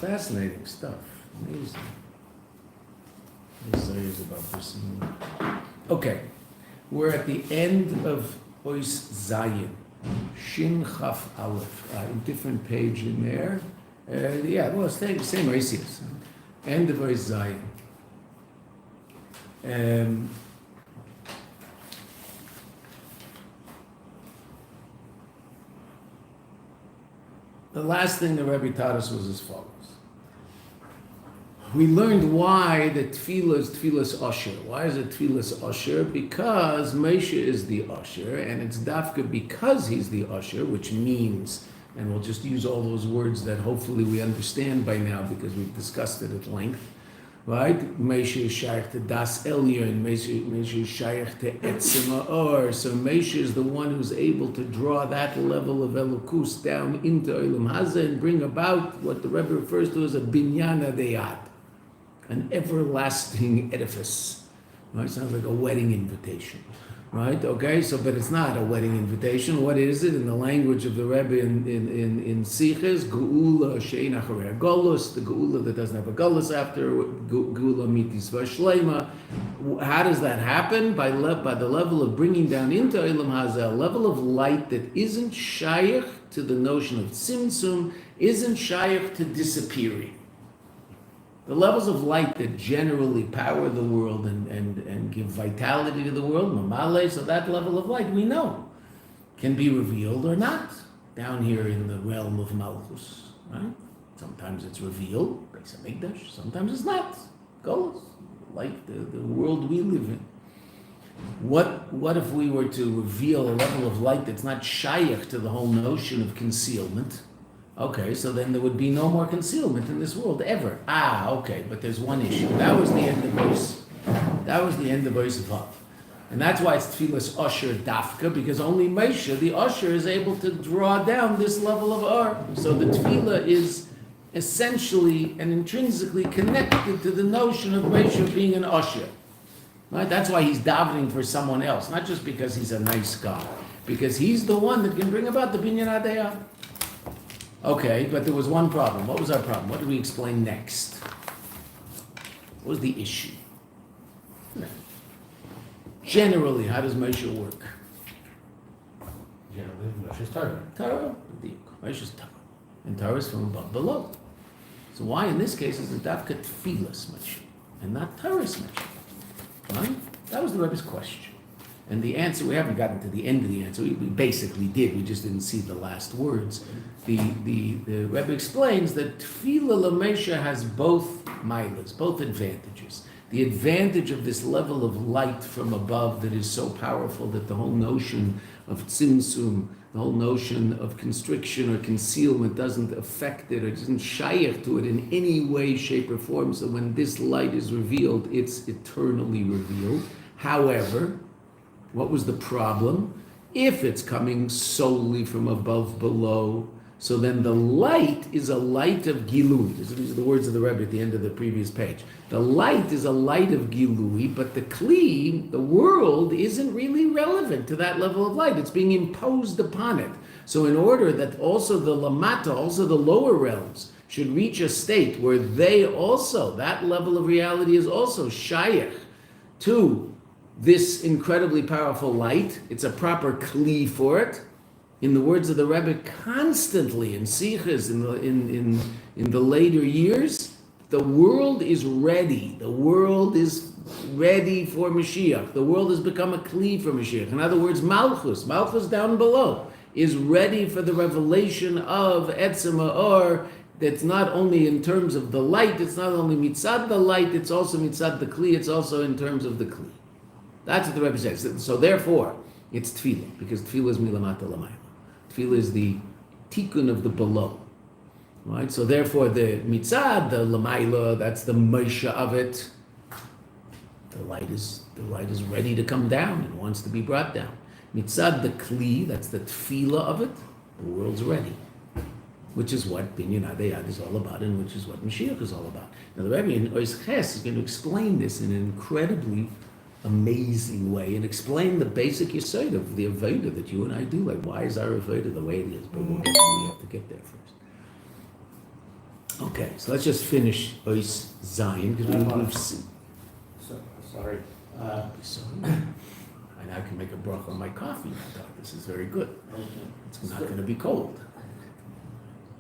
fascinating stuff. Amazing. Desires about this. Okay, we're at the end of Ois Zayin, Shin Chaf Aleph, different page in there. Same Oisius. End of Ois Zayin. The last thing the Rebbe taught us was as follows. We learned why the tefillah is tefillas Osher. Why is it tefillas Osher? Because Moshe is the Osher, and it's dafka because he's the Osher, which means, and we'll just use all those words that hopefully we understand by now because we've discussed it at length, right? Moshe is shaykh to Das Elyon, Moshe is shaykh to Etzem Ha'or. So Moshe is the one who's able to draw that level of Elokus down into Olam Hazeh and bring about what the Rebbe refers to as a binyan adayat, an everlasting edifice. Right? Sounds like a wedding invitation. Right? Okay, so but it's not a wedding invitation. What is it in the language of the Rebbe in Siches? Geula she'ein acharei golus, the geula that doesn't have a golus after, geula mitzvah shleima. How does that happen? By the level of bringing down into Olam Hazeh a level of light that isn't shaykh to the notion of tzimtzum, isn't shaykh to disappearing. The levels of light that generally power the world and give vitality to the world, mamale, so that level of light we know can be revealed or not down here in the realm of Malchus, right? Sometimes it's revealed, Beis HaMikdash, sometimes it's not. Goes like the world we live in. What if we were to reveal a level of light that's not shaykh to the whole notion of concealment? Okay, so then there would be no more concealment in this world ever. Okay, but there's one issue. That was the end of Ois. That was the end of Ois Vav. And that's why it's Tfilas Osher Dafka, because only Moshe, the Osher, is able to draw down this level of Or. So the Tfilah is essentially and intrinsically connected to the notion of Moshe being an Osher. Right? That's why he's davening for someone else, not just because he's a nice guy, because he's the one that can bring about the Binyan Adayah. Okay, but there was one problem. What was our problem? What did we explain next? What was the issue? Generally, how does Moshe work? Generally, Moshe's Torah. Torah. Moshe's Torah. And Torah is from above below. So why in this case is it Dafka Tfilas Moshe and not Torah's Moshe? Right? That was the Rebbe's question. And the answer, we haven't gotten to the end of the answer. We basically did. We just didn't see the last words. The Rebbe explains that Tefillah L'Moshe has both milas, both advantages. The advantage of this level of light from above that is so powerful that the whole notion of tzimtzum, the whole notion of constriction or concealment doesn't affect it or doesn't shaykh to it in any way, shape, or form. So when this light is revealed, it's eternally revealed. However, what was the problem? If it's coming solely from above below, so then the light is a light of Gilui. These are the words of the Rebbe at the end of the previous page. The light is a light of Gilui, but the Kli, the world, isn't really relevant to that level of light. It's being imposed upon it. So in order that also the Lamata, also the lower realms, should reach a state where they also, that level of reality is also shaykh to this incredibly powerful light, it's a proper kli for it. In the words of the Rebbe, constantly in Sichas, in the later years, the world is ready. The world is ready for Mashiach. The world has become a kli for Mashiach. In other words, Malchus down below, is ready for the revelation of Etzem Ha'or. That's not only in terms of the light, it's not only mitzad the light, it's also mitzad the kli, it's also in terms of the kli. That's what the Rebbe says. So therefore, it's tefillah, because tefillah is milamata lamayla. Tefillah is the tikkun of the below. Right? So therefore, the mitzad, the lamayla, that's the Moshe of it. The light is ready to come down and wants to be brought down. Mitzad, the kli, that's the tefillah of it. The world's ready, which is what Binyan Adayad is all about, and which is what Mashiach is all about. Now the Rebbe in Ois Ches is going to explain this in an incredibly amazing way and explain the basic yesod of the Aveda that you and I do. Like, why is our Aveda the way it is? But we have to get there first. Okay, so let's just finish Ois Zion because we've seen. Sorry. Sorry. And I can make a bracha on my coffee. This is very good. It's not going to be cold.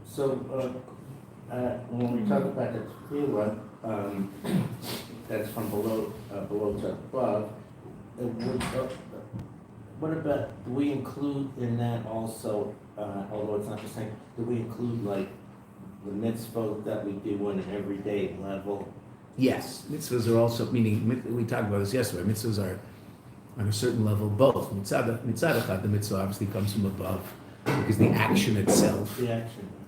So, when we talk about the tefillah, that's from below to above, what about, do we include in that also, although it's not the same, do we include like the mitzvot that we do on an everyday level? Yes, mitzvahs are also, meaning, we talked about this yesterday, mitzvahs are on a certain level both. Mitzvah, the mitzvah obviously comes from above because the action itself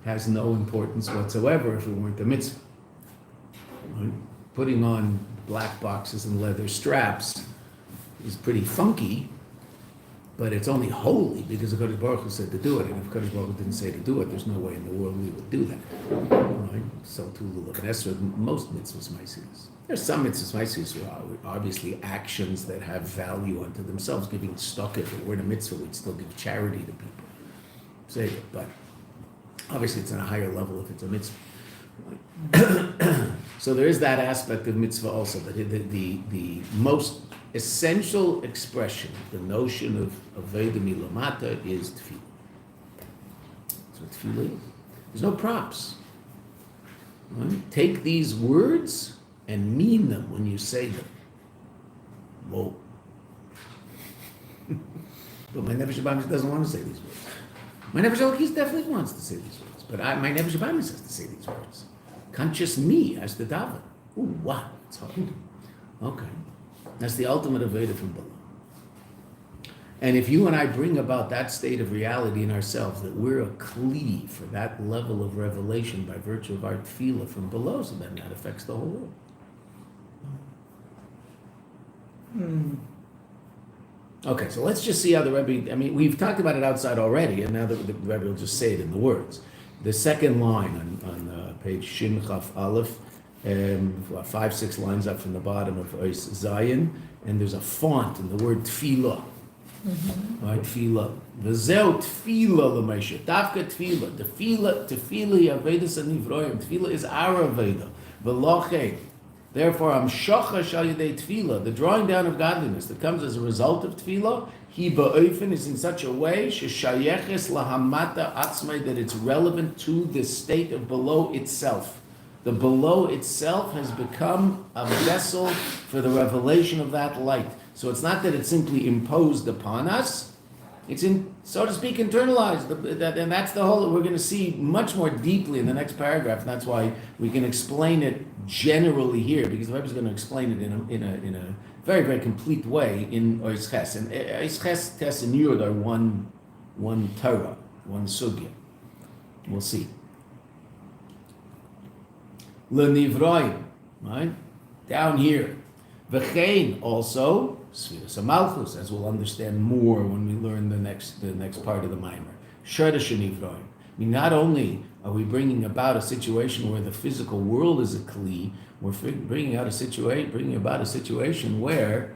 has no importance whatsoever if it weren't the mitzvah. Right? Putting on black boxes and leather straps is pretty funky, but it's only holy because the Kadosh Baruch Hu said to do it, and if Kadosh Baruch Hu didn't say to do it, there's no way in the world we would do that. Right? So to Lulav and Esra, most mitzvahs ma'asis. There's some mitzvahs ma'asis who are obviously actions that have value unto themselves. Giving stock, if it weren't a mitzvah, we'd still give charity to people. Say it, but obviously it's on a higher level if it's a mitzvah. So there is that aspect of mitzvah also, but the most essential expression, the notion of Aveda Milamata is tefillah. That's what tefillah is. There's no props. Right? Take these words and mean them when you say them. Whoa. But my Nefesh Habayis doesn't want to say these words. My Nefesh Habayis definitely wants to say these words, but my Nefesh Habayis has to say these words. Conscious me has to daven. Ooh, wow, it's hard. Okay. That's the ultimate Aveda from below. And if you and I bring about that state of reality in ourselves, that we're a kli for that level of revelation by virtue of our tefillah from below, so then that affects the whole world. Okay, so let's just see how the Rebbe, we've talked about it outside already, and now the Rebbe will just say it in the words. The second line on page Shin Chaf Aleph, 5-6 lines up from the bottom of Ois Zion, and there's a font in the word tefillah. Right, tefillah. V'zeu tefillah l'meisha. Dafka tefillah. Tefillah yavedas anivroim. Tefillah is our aveda. V'lochein. Therefore, Hamshacha shal yedei tefillah, the drawing down of godliness that comes as a result of tefillah, he ba'ofen is in such a way sheshayeches lahamata atzmai, that it's relevant to the state of below itself. The below itself has become a vessel for the revelation of that light. So it's not that it's simply imposed upon us, it's, so to speak, internalized. And that's the whole, we're going to see much more deeply in the next paragraph, and that's why we can explain it generally here, because the Rebbe is going to explain it in a very, very complete way in Ois Ches. And Ois Ches, Tes, and Yud are one Torah, one sugya. We'll see. L'nivroim, right? Down here. V'chein, also, Sfiras HaMalchus, as we'll understand more when we learn the next part of the Maimer. Shoresh Nivroim. Not only are we bringing about a situation where the physical world is a kli, we're bringing about a situation where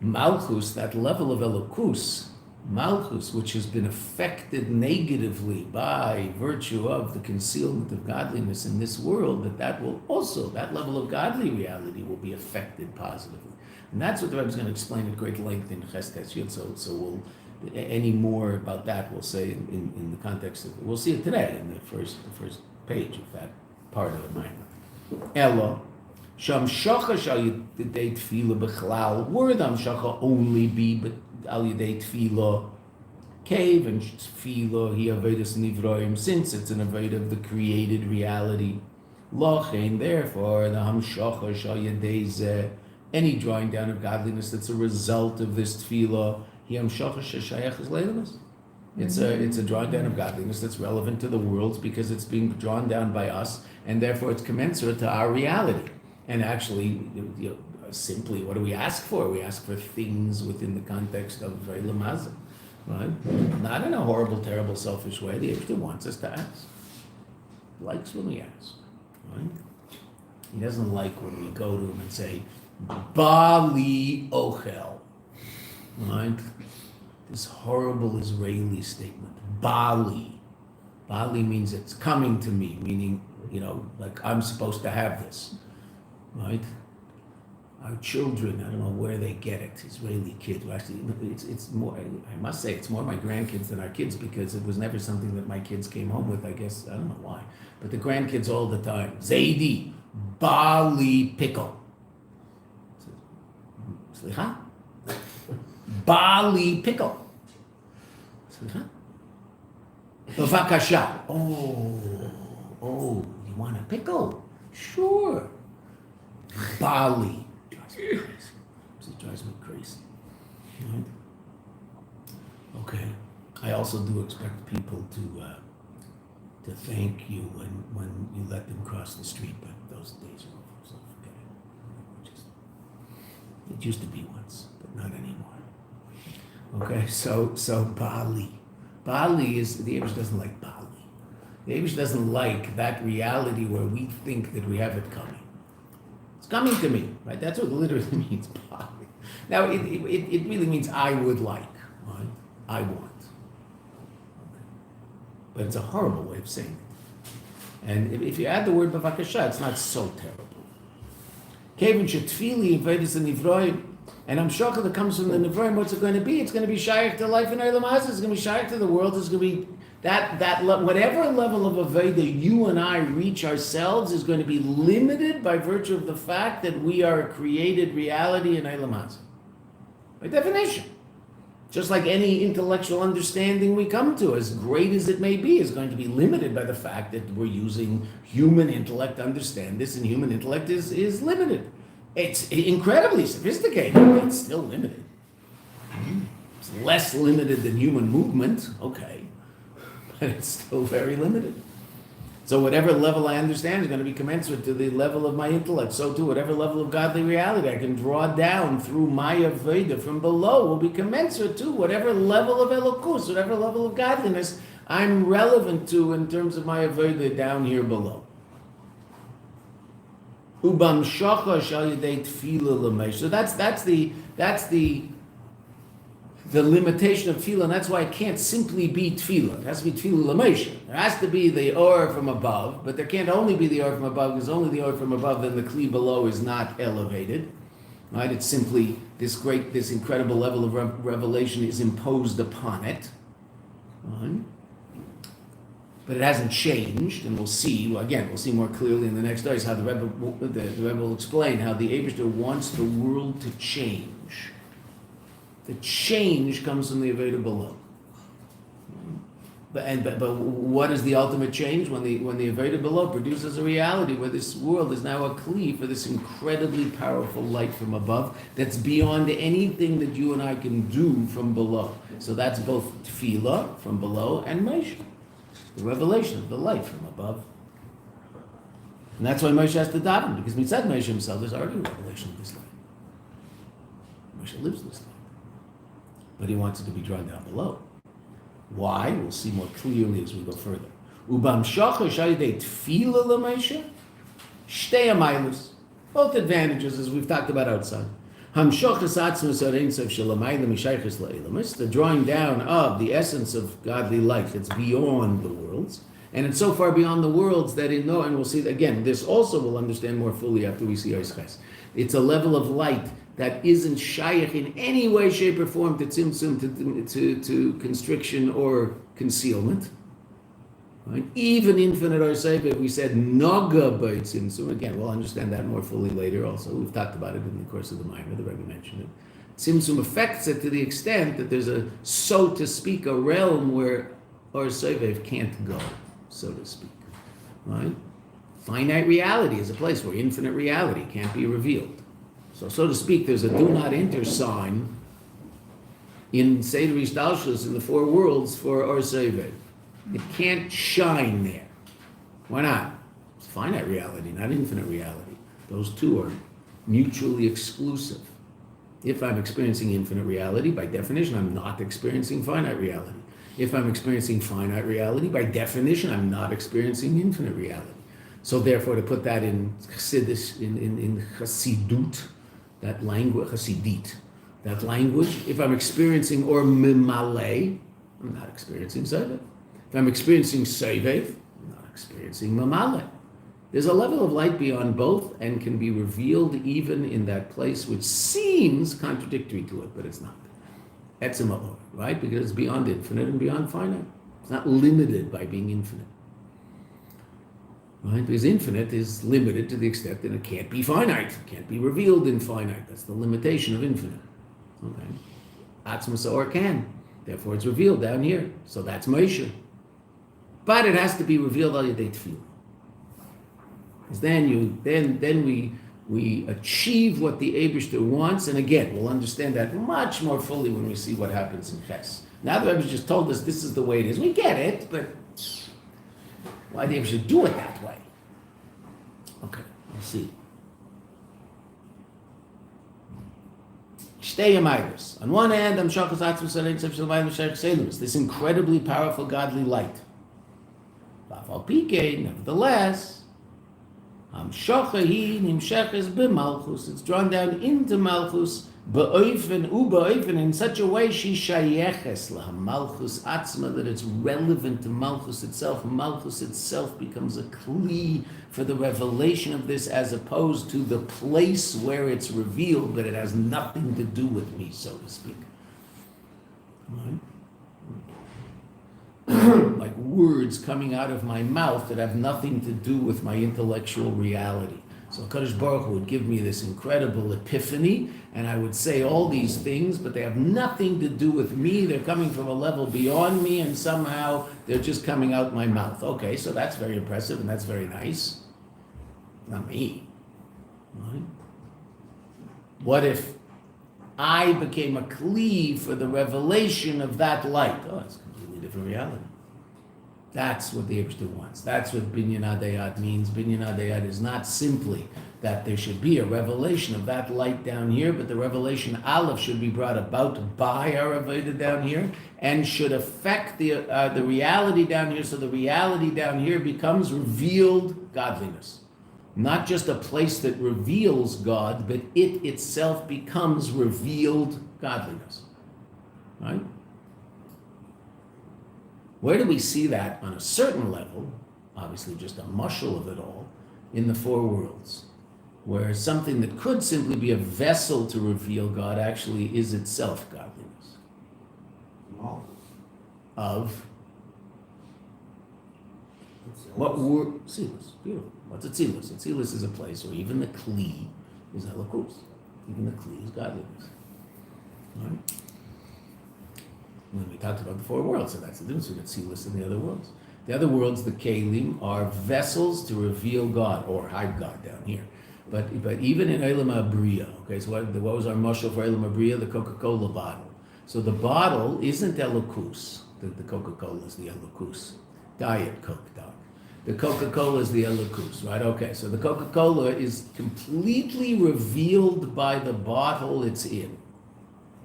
Malchus, that level of Elokus, Malchus, which has been affected negatively by virtue of the concealment of godliness in this world, that level of godly reality will be affected positively. And that's what the Rebbe is going to explain at great length in Ches Tes Yud. So we'll, any more about that we'll say in the context of, we'll see it today in the first page of that part of the Maimer. Elo, Sham Shacha shal yedei tefillah b'chlal. Word Hamshacha only be al yedei tefillah. Cave and tefillah hi avedas nivroim, since it's an aveda of the created reality. Lochein, therefore, the Hamshacha shal yedei zeh, any drawing down of godliness that's a result of this tefillah, hi Hamshacha sheshayachas leilamas. It's a drawing down of godliness that's relevant to the worlds because it's being drawn down by us, and therefore it's commensurate to our reality. And actually, simply, what do we ask for? We ask for things within the context of Lamazah, right? Not in a horrible, terrible, selfish way. The Yeshiva wants us to ask. He likes when we ask, right? He doesn't like when we go to him and say, Bali Ochel, right? This horrible Israeli statement, Bali. Bali means it's coming to me, meaning like I'm supposed to have this, right? Our children, I don't know where they get it, Israeli kids. Well, actually, it's more, I must say, it's more my grandkids than our kids, because it was never something that my kids came home with, I guess, I don't know why. But the grandkids all the time, Zaidi, Bali pickle. Slicha? Bali pickle. Slicha? Bavakasha. Oh, you want a pickle? Sure. Bali. It drives me crazy. Right? Okay. I also do expect people to thank you when you let them cross the street, but those days are over, so forget it. It used to be once, but not anymore. Okay, so Bali. Bali is, the Abish doesn't like Bali. The Abish doesn't like that reality where we think that we have it coming. It's coming to me, right? That's what literally means Bali. Now, it really means I would like, right? I want. Okay. But it's a horrible way of saying it. And if you add the word bavakasha, it's not so terrible. Kevin shetfili invedis and nivroim, and I'm shocked that comes from the nivroim. What's it going to be? It's going to be shaykh to life in Olam Hazeh. It's going to be shaykh to the world. It's going to be whatever level of avodah you and I reach ourselves is going to be limited by virtue of the fact that we are a created reality in Olam Hazeh. By definition. Just like any intellectual understanding we come to, as great as it may be, is going to be limited by the fact that we're using human intellect to understand this, and human intellect is limited. It's incredibly sophisticated, but it's still limited. It's less limited than human movement, okay. But it's still very limited. So whatever level I understand is going to be commensurate to the level of my intellect. So too, whatever level of godly reality I can draw down through my avodah from below will be commensurate to whatever level of elokus, whatever level of godliness I'm relevant to in terms of my avodah down here below. Ubam shacha shal yedei tefillah l'meish. So that's the limitation of tefillah, and that's why it can't simply be tefillah. It has to be tefillah l'meish. There has to be the or from above, but there can't only be the or from above, because only the or from above, then the kli below is not elevated. Right? It's simply this incredible level of revelation is imposed upon it. Right? But it hasn't changed, and we'll see more clearly in the next days how the Rebbe will explain how the Eibishter wants the world to change. The change comes from the avodah below. But what is the ultimate change? When the avodah below produces a reality where this world is now a kli for this incredibly powerful light from above that's beyond anything that you and I can do from below. So that's both tefillah from below and Moshe, the revelation of the light from above. And that's why Moshe has to daven, because Mitzad Moshe himself is already a revelation of this light. Moshe lives this light. But he wants it to be drawn down below. Why? We'll see more clearly as we go further. Ubam shacha shayidei tefillah l'meisha, shtei amailus. Both advantages, as we've talked about outside. Hamshachas atzmus areintzev shelamayla mishaychus la'elamis, the drawing down of the essence of godly life that's beyond the worlds, and it's so far beyond the worlds that and we'll see again. This also we'll understand more fully after we see Yeshiva. It's a level of light that isn't shaykh in any way, shape, or form to tzimtzum, to constriction or concealment. Right? Even infinite or safe, if we said noga by tzimtzum, again, we'll understand that more fully later also. We've talked about it in the course of the Myra, the Rebbe mentioned it. Tzimtzum affects it to the extent that there's a, so to speak, a realm where or Sevev can't go, so to speak. Right? Finite reality is a place where infinite reality can't be revealed. So to speak, there's a do not enter sign in Seder Ishdalshus in the four worlds for Or Sevev. It can't shine there. Why not? It's finite reality, not infinite reality. Those two are mutually exclusive. If I'm experiencing infinite reality, by definition, I'm not experiencing finite reality. If I'm experiencing finite reality, by definition, I'm not experiencing infinite reality. So therefore, to put that in Chassidus, in Chassidut, that language, Chassidit, that language, if I'm experiencing or mimale, I'm not experiencing Sevev. If I'm experiencing Sevev, I'm not experiencing mamale. There's a level of light beyond both and can be revealed even in that place which seems contradictory to it, but it's not. Etzem ha'or, right? Because it's beyond infinite and beyond finite. It's not limited by being infinite. Right? Because infinite is limited to the extent that it can't be finite. It can't be revealed in finite. That's the limitation of infinite. Okay. Atzmos ha'or can. Therefore it's revealed down here. So that's Moshe. But it has to be revealed al yedei tefillah. Because then we achieve what the Eibishter wants, and again, we'll understand that much more fully when we see what happens in Ches. Now the Rebbe just told us this is the way it is. We get it, but why the Eibishter do it that way? Okay, let's see. Shtei Yamaidos. On one hand, this incredibly powerful godly light. Nevertheless, it's drawn down into Malchus in such a way she shayeches Malchus atzma, that it's relevant to Malchus itself. Malchus itself becomes a kli for the revelation of this, as opposed to the place where it's revealed, but it has nothing to do with me, so to speak. Right? Like words coming out of my mouth that have nothing to do with my intellectual reality. So Kadosh Baruch Hu would give me this incredible epiphany, and I would say all these things, but they have nothing to do with me. They're coming from a level beyond me, and somehow they're just coming out my mouth. Okay, so that's very impressive, and that's very nice. Not me. Right? What if I became a kli for the revelation of that light? Oh, it's a completely different reality. That's what the Eibishter wants. That's what Binyan Adayat means. Binyan Adayat is not simply that there should be a revelation of that light down here, but the revelation Aleph should be brought about by our Avodah down here and should affect the reality down here, so the reality down here becomes revealed godliness. Not just a place that reveals God, but it itself becomes revealed godliness. Right? Where do we see that on a certain level? Obviously just a mushal of it all, in the four worlds, where something that could simply be a vessel to reveal God actually is itself godliness. Of what word? Tzilus. Beautiful. What's a tzilus? A tzilus is a place where even the kli is elokus. Even the kli is godliness. Right? When we talked about the four worlds, so that's the difference between tzilus and the other worlds. The other worlds, the kelim, are vessels to reveal God or hide God down here. But even in Eilam HaBriya, okay, so what was our mashal for Eilam HaBriya? The Coca-Cola bottle. So the bottle isn't elokus. The Coca-Cola is the elokus. Diet Coke, Doc. The Coca-Cola is the elokus, right? Okay, so the Coca-Cola is completely revealed by the bottle it's in.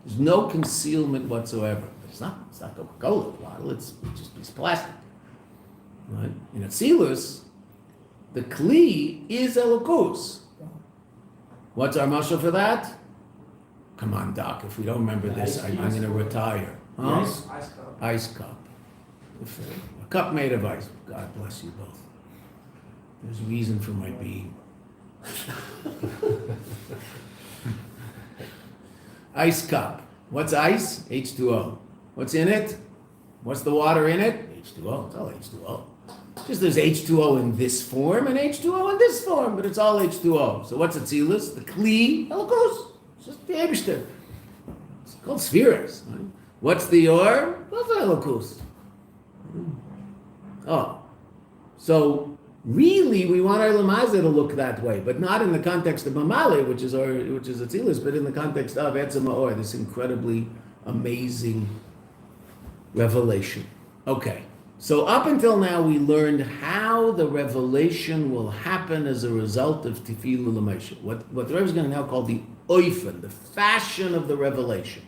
There's no concealment whatsoever. It's not Coca-Cola bottle, it's just a piece of plastic. Right? In Atzilus, the Kli is elokus. What's our mashal for that? Come on, Doc, if we don't remember this, I'm going to retire. Huh? Ice cup. Ice cup. A cup made of ice. God bless you both. There's reason for my being. Ice cup. What's ice? H2O. What's in it? What's the water in it? H2O. It's all H2O. Just there's H2O in this form and H2O in this form, but it's all H2O. So what's Atzilus? The Kli, elokus. It's just the Eibishter. It's called spheres. Right? What's the Or? Also elokus. Oh. So really we want our Lamazah to look that way, but not in the context of Mamale, which is Atzilus, but in the context of Etzem Ha'or, this incredibly amazing revelation. Okay. So up until now, we learned how the revelation will happen as a result of Tefillah L'Moshe. What the Rebbe is going to now call the oifen, the fashion of the revelation.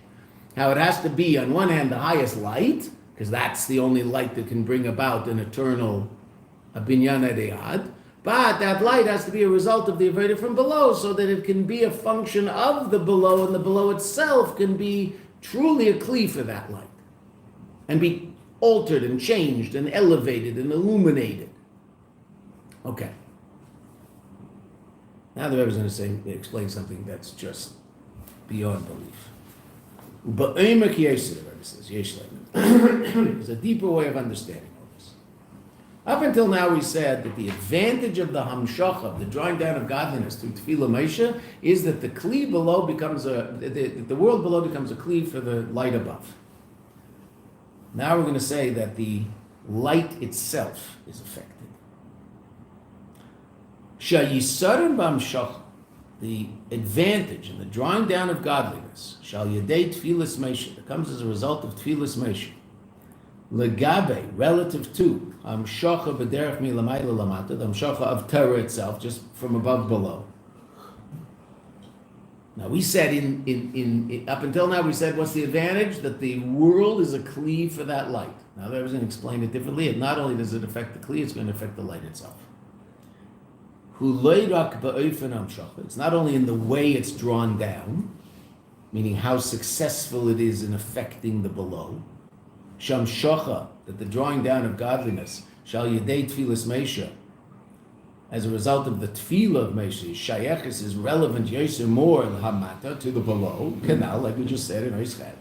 How it has to be, on one hand, the highest light, because that's the only light that can bring about an eternal binyan adayad. But that light has to be a result of the avodah from below, so that it can be a function of the below, and the below itself can be truly a kli for that light, and be altered and changed and elevated and illuminated. Okay. Now the Rebbe is going to explain something that's just beyond belief. But the Rebbe says, there's a deeper way of understanding all this. Up until now, we said that the advantage of the hamshacha, the drawing down of godliness through tefillah Moshe, is that the kli below becomes the world below becomes a kli for the light above. Now we're going to say that the light itself is affected. Shayisarim b'hamshacha, the advantage in the drawing down of godliness, shal yedei tefillas Moshe, that comes as a result of tefillas Moshe, legabe, relative to hamshacha b'derech milamayla lamata, the hamshacha of Torah itself, just from above below. Now we said in up until now we said what's the advantage? That the world is a kli for that light. Now I was going to explain it differently. And not only does it affect the kli, it's going to affect the light itself. It's not only in the way it's drawn down, meaning how successful it is in affecting the below. Shamshacha, that the drawing down of godliness, shall yedei tefillas Moshe, as a result of the tefillah of Moshe, shayechus is relevant yesir more l'hamata, to the below, canal, like we just said in Isaiah.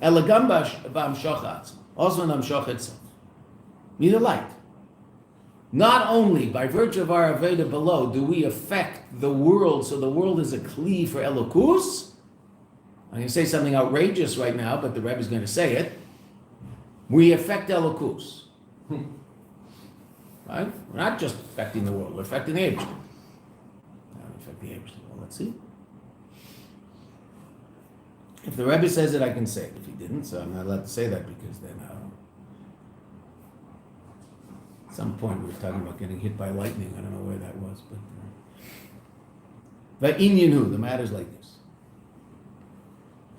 Elagam b'hamshacha, also in hamshacha itself. Mean the light. Not only by virtue of our Aveda below do we affect the world, so the world is a kli for elokus. I'm going to say something outrageous right now, but the Rebbe is going to say it. We affect elokus. Right? We're not just affecting the world, we're affecting the Abishter. Well, let's see. If the Rebbe says it, I can say it. If he didn't, so I'm not allowed to say that because then at some point we were talking about getting hit by lightning. I don't know where that was, but Va'inyanhu, the matter's like this.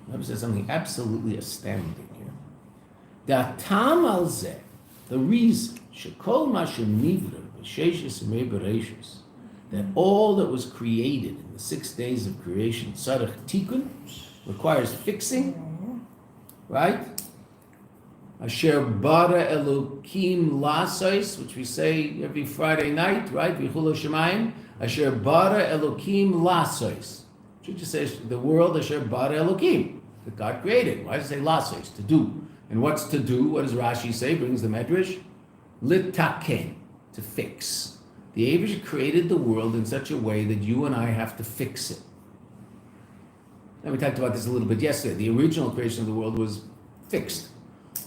The Rebbe says something absolutely astounding here. Da'atam al zeh, the reason, shekol mashem nivra b'sheshes and bereshis, that all that was created in the 6 days of creation, tzarech tikun, requires fixing, right? Asher bara elokim lasos, which we say every Friday night, right? V'chul Shemayim. Asher bara elokim lasos. Should just say the world asher bara elokim, that God created. Why does it say lasos? To do. And what's to do? What does Rashi say? Brings the Medrash. Litaken, to fix. The Avish created the world in such a way that you and I have to fix it. Now we talked about this a little bit yesterday. The original creation of the world was fixed.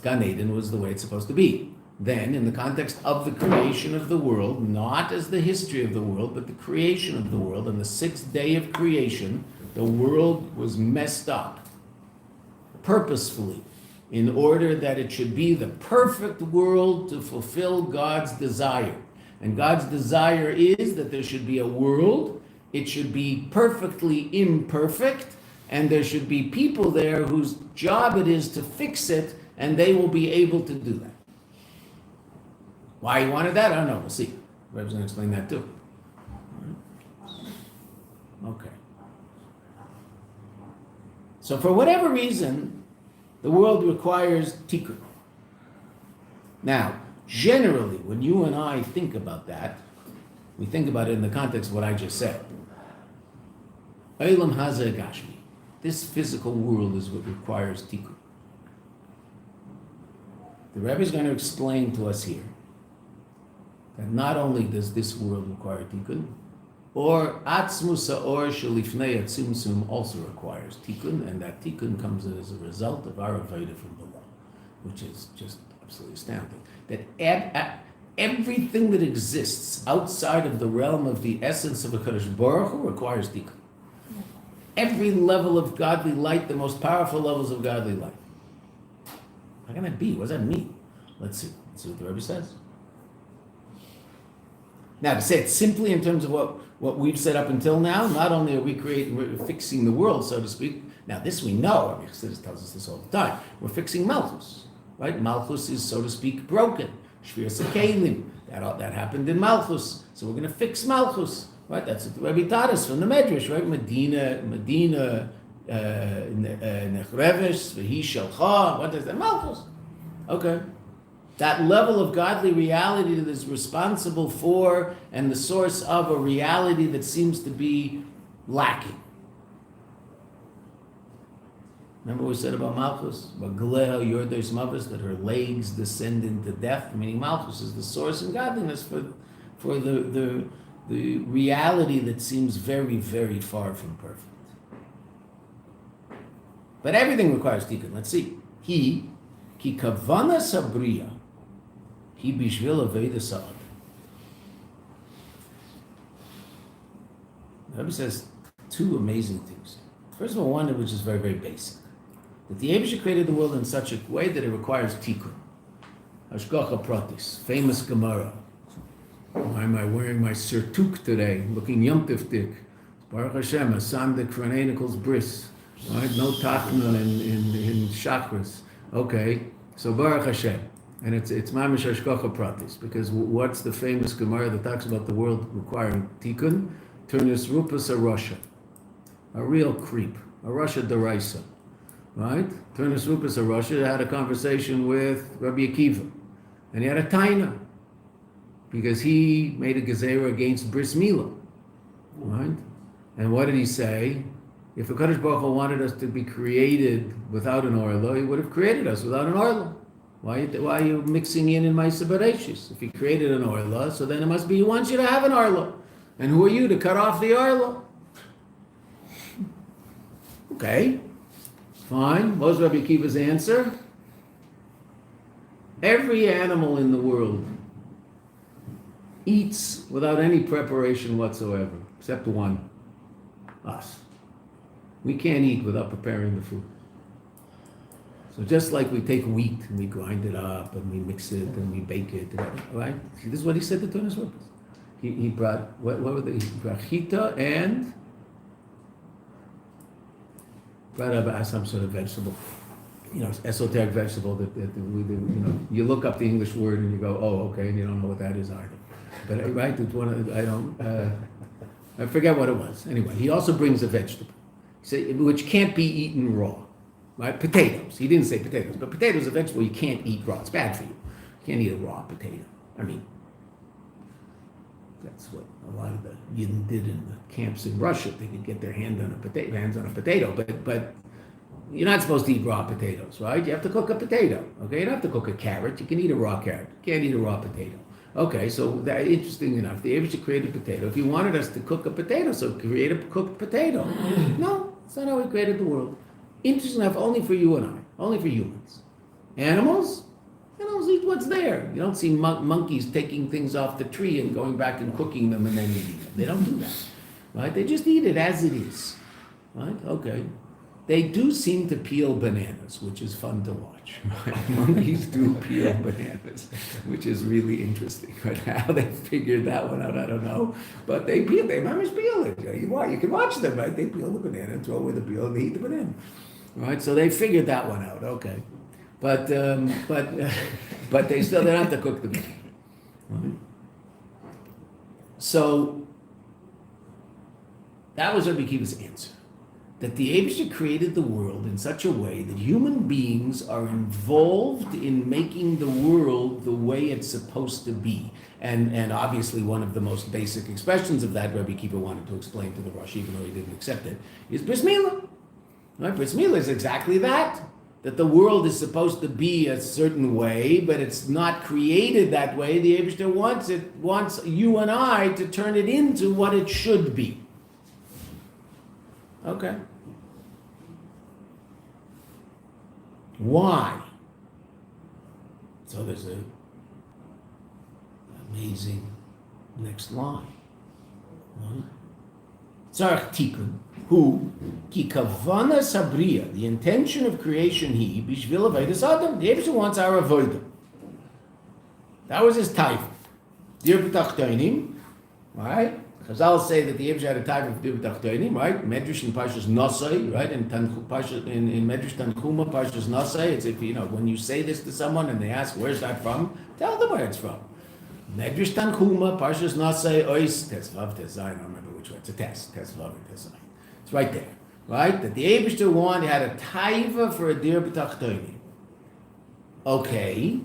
Gan Eden was the way it's supposed to be. Then, in the context of the creation of the world, not as the history of the world, but the creation of the world, on the 6th day of creation, the world was messed up purposefully in order that it should be the perfect world to fulfill God's desire. And God's desire is that there should be a world, it should be perfectly imperfect, and there should be people there whose job it is to fix it, and they will be able to do that. Why he wanted that, I don't know, we'll see. Reb's going to explain that too. Okay. So for whatever reason, the world requires tikkun. Now, generally, when you and I think about that, we think about it in the context of what I just said. Eilam hazeh gashmi. This physical world is what requires tikkun. The Rebbe is going to explain to us here that not only does this world require tikkun, or atzmus ha'or shelifnei atzimtzum also requires tikkun, and that tikkun comes as a result of our avodah from below, which is just absolutely astounding. That everything that exists outside of the realm of the essence of a Kadosh Baruch Hu requires tikkun. Every level of godly light, the most powerful levels of godly light. How can that be? What does that mean? Let's see. Let's see what the Rebbe says. Now, to say it simply in terms of what we've said up until now, not only are we're fixing the world, so to speak. Now, this we know. Rabbi Chassidus tells us this all the time. We're fixing Malchus, right? Malchus is, so to speak, broken. Shviras HaKelim. That happened in Malchus. So we're going to fix Malchus, right? That's what the Rebbe taught us from the Medrash, right? Medina, Nechreves, V'hi Shalcha. What is that? Malchus. Okay. that level of godly reality that is responsible for and the source of a reality that seems to be lacking. Remember what we said about Malchus? That her legs descend into death, meaning Malchus is the source and godliness for the reality that seems very, very far from perfect. But everything requires tikkun. Let's see. He, ki kavana sabriya, he bishvil aveda sa'ad. The Rebbe says two amazing things. First of all, one which is very, very basic. That the Eibusha created the world in such a way that it requires tikkun. Hashgacha pratis, famous Gemara. Why am I wearing my surtuk today, looking yomtivdik? Baruch Hashem, a sandik chronicles bris. Right? No tachnon in chakras. Okay, so Baruch Hashem. And it's mamish hashgacha pratis, because what's the famous Gemara that talks about the world requiring tikkun? Turnus rupas a Russia. A real creep. A Russia deraisa. Right? Turnus rupas a Russia had a conversation with Rabbi Akiva. And he had a taina. Because he made a gezerah against bris milah, right? And what did he say? If the Kadosh Baruch Hu wanted us to be created without an orla, he would have created us without an orla. Why are you mixing in Ma'aseh Bereishis? If he created an orla, so then it must be he wants you to have an orla. And who are you to cut off the orla? Okay, fine. What was Rabbi Akiva's answer? Every animal in the world eats without any preparation whatsoever, except one, us. We can't eat without preparing the food. So just like we take wheat and we grind it up and we mix it and we bake it, right? See, this is what he said to Tunis Rupas. He brought, what were they? He brought chita and brought up some sort of vegetable, esoteric vegetable that you look up the English word and you go, oh, okay, and you don't know what that is either. But right, it's one of, I forget what it was. Anyway, he also brings a vegetable, which can't be eaten raw, right? Potatoes. He didn't say potatoes, but potatoes are a vegetable you can't eat raw. It's bad for you. You can't eat a raw potato. I mean, that's what a lot of the Yidden did in the camps in Russia. They could get their hands on a potato, but you're not supposed to eat raw potatoes, right? You have to cook a potato, okay? You don't have to cook a carrot. You can eat a raw carrot. You can't eat a raw potato. Okay, so that interesting enough, the Eibusha created a potato. If he wanted us to cook a potato, so create a cooked potato. No, that's not how he created the world. Interesting enough, only for you and I, only for humans. Animals eat what's there. You don't see monkeys taking things off the tree and going back and cooking them and then eating them. They don't do that, right? They just eat it as it is, right? Okay. They do seem to peel bananas, which is fun to watch. Right? Monkeys do peel bananas, which is really interesting. Right? How they figured that one out, I don't know. But they managed to peel it. You can watch them, right? They peel the banana and throw away the peel and they eat the banana. Right? So they figured that one out, okay. But they still don't have to cook the banana. Right? So that was Rabbi Akiva's answer. That the Eibusha created the world in such a way that human beings are involved in making the world the way it's supposed to be. And obviously one of the most basic expressions of that, Rabbi Akiva wanted to explain to the Rosh, even though he didn't accept it, is bris milah. Right? Bris milah is exactly that the world is supposed to be a certain way, but it's not created that way. The Eibusha wants you and I to turn it into what it should be. Okay. Why? So there's an amazing next line. Tzarech tikkun, who ki kavana sabriya, the intention of creation he, bishvil avodas adam. The Eibusha wants our avodah. That was his type. Dir b'tachtonim, right? Chazal say that the Eibusha had a type of dir b'tachtonim, right? Medrash in Parshas Nosai, right? In Medrash Tanchuma, Parshas Nosai, it's if when you say this to someone and they ask where's that from, tell them where it's from. Medrash Tanchuma, Parshas Nosai, Ois Tesvav Teszayin. I don't remember which one. It's a test. Tesvav Teszayin. It's right there, right? That the Eibusha had a taiva for a dir b'tachtonim. Okay.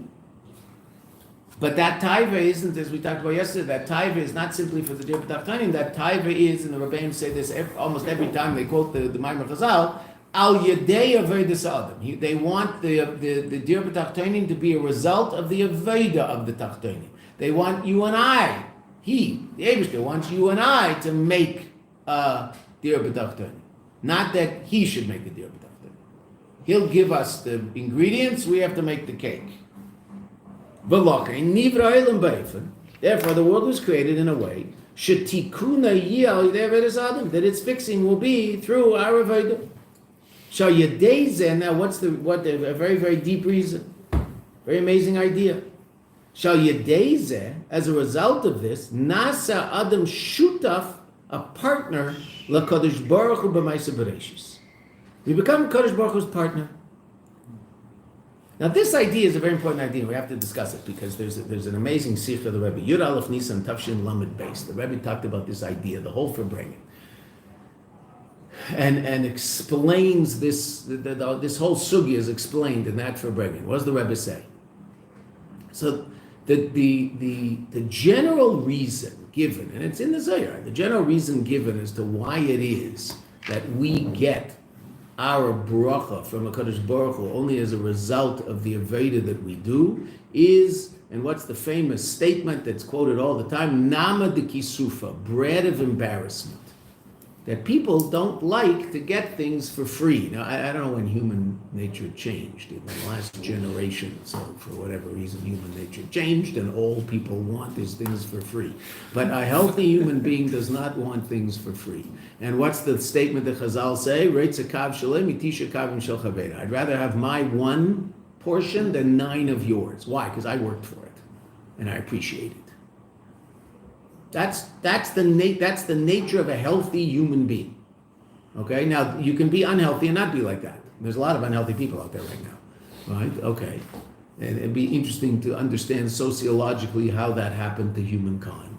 But that taiva isn't, as we talked about yesterday, that taiva is not simply for the dir b'tachtonim. That taiva is, and the Rebbeim say this almost every time they quote the Maimar Chazal, al yedei avodas adam. They want the dir b'tachtonim to be a result of the avodah of the tachtonim. They want you and I, the Eibishter wants you and I to make dir b'tachtonim. Not that he should make the dir b'tachtonim. He'll give us the ingredients, we have to make the cake. Therefore, the world was created in a way that its fixing will be through our avodah. Now, a very, very deep reason, very amazing idea. As a result of this, Nasa Adam Shutaf, a partner, LaKadosh Baruch Hu b'Maaseh Bereshis. We become Kadosh Baruch Hu's partner. Now, this idea is a very important idea. We have to discuss it because there's an amazing sikh of the Rebbe. Yud Aleph Nisan Tafshin Lamed Beis. The Rebbe talked about this idea, the whole Farbrengen, and explains this. This whole sugi is explained in that Farbrengen. What does the Rebbe say? So, the general reason given, and it's in the Zohar, the general reason given as to why it is that we get our bracha from a Kadosh Baruch Hu only as a result of the avodah that we do is, and what's the famous statement that's quoted all the time, Nama de Kisufa, bread of embarrassment. That people don't like to get things for free. Now, I don't know when human nature changed. In the last generation, so for whatever reason, human nature changed, and all people want is things for free. But a healthy human being does not want things for free. And what's the statement that Chazal say? I'd rather have my one portion than 9 of yours. Why? Because I worked for it, and I appreciate it. That's the nature of a healthy human being. Okay, now you can be unhealthy and not be like that. There's a lot of unhealthy people out there right now, right? Okay, and it'd be interesting to understand sociologically how that happened to humankind.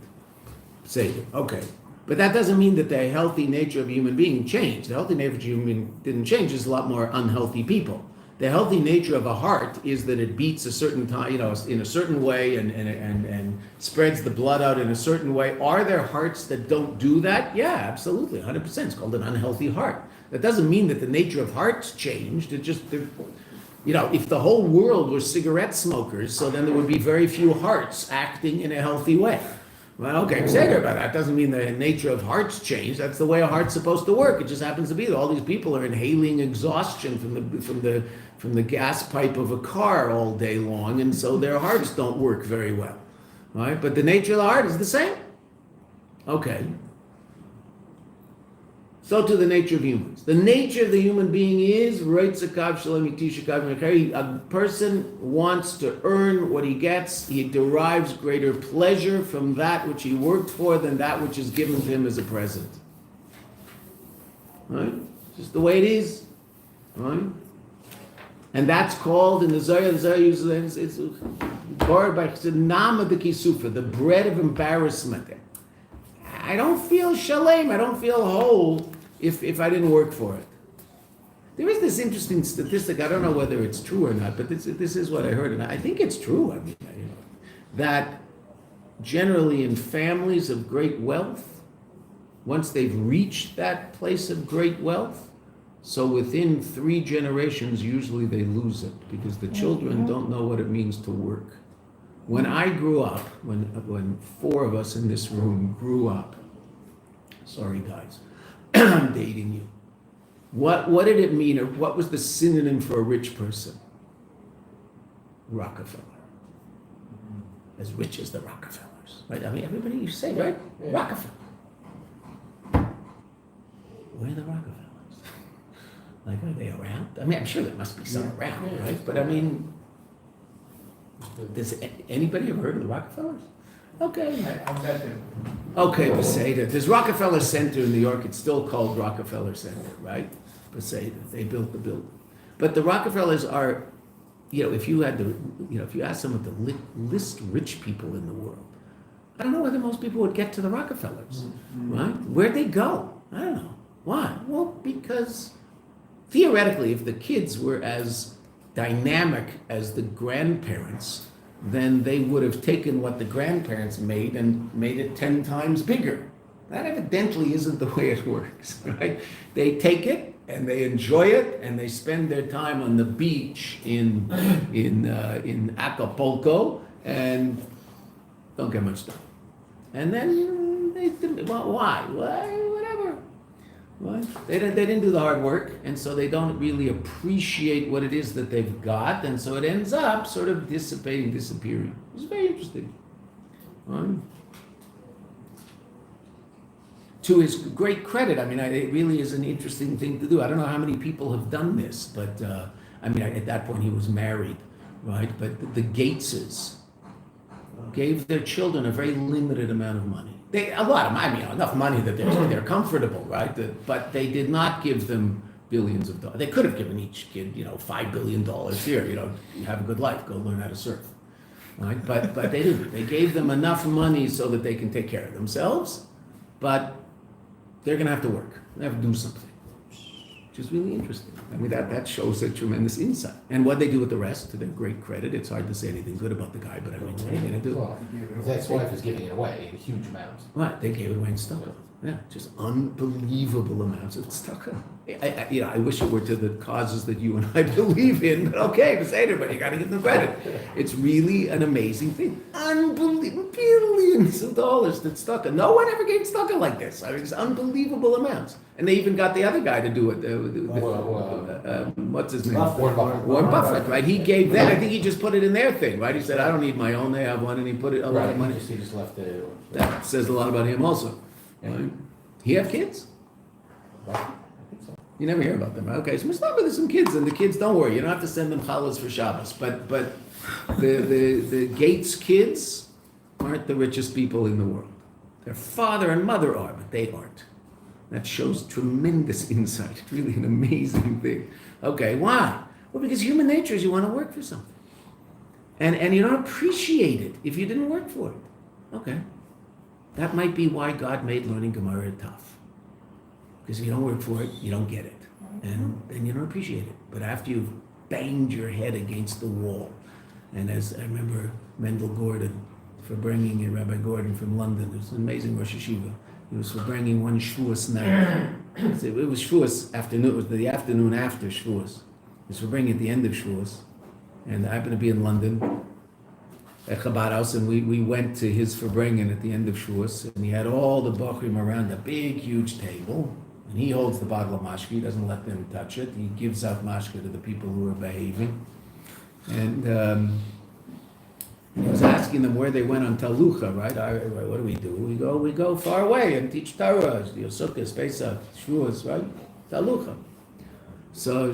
Say, okay, but that doesn't mean that the healthy nature of a human being changed. The healthy nature of a human being didn't change. There's a lot more unhealthy people. The healthy nature of a heart is that it beats a certain time, in a certain way, and spreads the blood out in a certain way. Are there hearts that don't do that? Yeah, absolutely, 100%. It's called an unhealthy heart. That doesn't mean that the nature of hearts changed. It just, if the whole world were cigarette smokers, so then there would be very few hearts acting in a healthy way. Well, okay, say about that. Doesn't mean the nature of hearts changed. That's the way a heart's supposed to work. It just happens to be that all these people are inhaling exhaustion from the gas pipe of a car all day long, and so their hearts don't work very well, right? But the nature of the heart is the same. Okay. So to the nature of humans. The nature of the human being is a person wants to earn what he gets. He derives greater pleasure from that which he worked for than that which is given to him as a present. Right? Just the way it is. Right? And that's called in the Zohar uses it's borrowed by Nama de Kisufa, the bread of embarrassment. I don't feel shalem, I don't feel whole if I didn't work for it. There is this interesting statistic, I don't know whether it's true or not, but this is what I heard, and I think it's true. I mean, that generally in families of great wealth, once they've reached that place of great wealth, so within 3 generations, usually they lose it because the children don't know what it means to work. When I grew up, when 4 of us in this room grew up, sorry guys, I'm dating you. What did it mean, or what was the synonym for a rich person? Rockefeller. As rich as the Rockefellers, right? I mean, everybody you say, right? Yeah. Rockefeller. Where are the Rockefellers? Like, are they around? I mean, I'm sure there must be some around, right? But I mean, does anybody ever heard of the Rockefellers? Okay. I've met them. Okay, Beseda. There's Rockefeller Center in New York. It's still called Rockefeller Center, right? Beseda. They built the building. But the Rockefellers are, if you ask someone to list rich people in the world, I don't know whether most people would get to the Rockefellers, right? Where'd they go? I don't know. Why? Well, because theoretically, if the kids were as dynamic as the grandparents, then they would have taken what the grandparents made and made it 10 times bigger. That evidently isn't the way it works, right? They take it and they enjoy it and they spend their time on the beach in Acapulco and don't get much done. And then why? Whatever. What? They didn't do the hard work, and so they don't really appreciate what it is that they've got, and so it ends up sort of dissipating, disappearing. It's very interesting. Right? To his great credit, I mean, it really is an interesting thing to do. I don't know how many people have done this, but at that point he was married, right? But the Gateses gave their children a very limited amount of money. Enough money that they're comfortable, right? But they did not give them billions of dollars. They could have given each kid, $5 billion here. You have a good life. Go learn how to surf, right? But they didn't. They gave them enough money so that they can take care of themselves, but they're going to have to work. They have to do something, which is really interesting. I mean, that shows a tremendous insight. And what they do with the rest, to their great credit, it's hard to say anything good about the guy, but I mean, what are you going to do? Well, his ex-wife is giving it away in huge amounts. Right, they gave it away in stucco. Yeah, just unbelievable amounts of stucco. I wish it were to the causes that you and I believe in, but okay, to say it, but you got to give them credit. It's really an amazing thing. Unbelievable, billions of dollars that stucco. No one ever gave stucco like this. I mean, it's unbelievable amounts. And they even got the other guy to do it. What's his name? Warren Buffett, right? He gave that. I think he just put it in their thing, right? He said, I don't need my own. They have one, and he put it a lot of money. He just left it. That says a lot about him also. Right? He have kids? I think so. You never hear about them, right? Okay, so we're starting with some kids, and the kids, don't worry, you don't have to send them challahs for Shabbos. But the Gates kids aren't the richest people in the world. Their father and mother are, but they aren't. That shows tremendous insight. It's really an amazing thing. Okay, why? Well, because human nature is you want to work for something. And you don't appreciate it if you didn't work for it. Okay. That might be why God made learning Gemara tough. Because if you don't work for it, you don't get it. And then you don't appreciate it. But after you've banged your head against the wall, and as I remember Mendel Gordon, for bringing in Rabbi Gordon from London, who's an amazing Rosh Yeshiva, he was for bringing one Shavuos night. It was Shavuos afternoon, it was the afternoon after Shavuos. It was for bringing at the end of Shavuos. And I happened to be in London, at Chabad house, and we went to his Farbrengen at the end of Shavuos, and he had all the Bachrim around a big, huge table, and he holds the bottle of mashke, he doesn't let them touch it, he gives out mashke to the people who are behaving, and he was asking them where they went on Talucha, right? What do? We go far away and teach Torah, Sukkot, Pesach, Shavuos, right? Talucha. So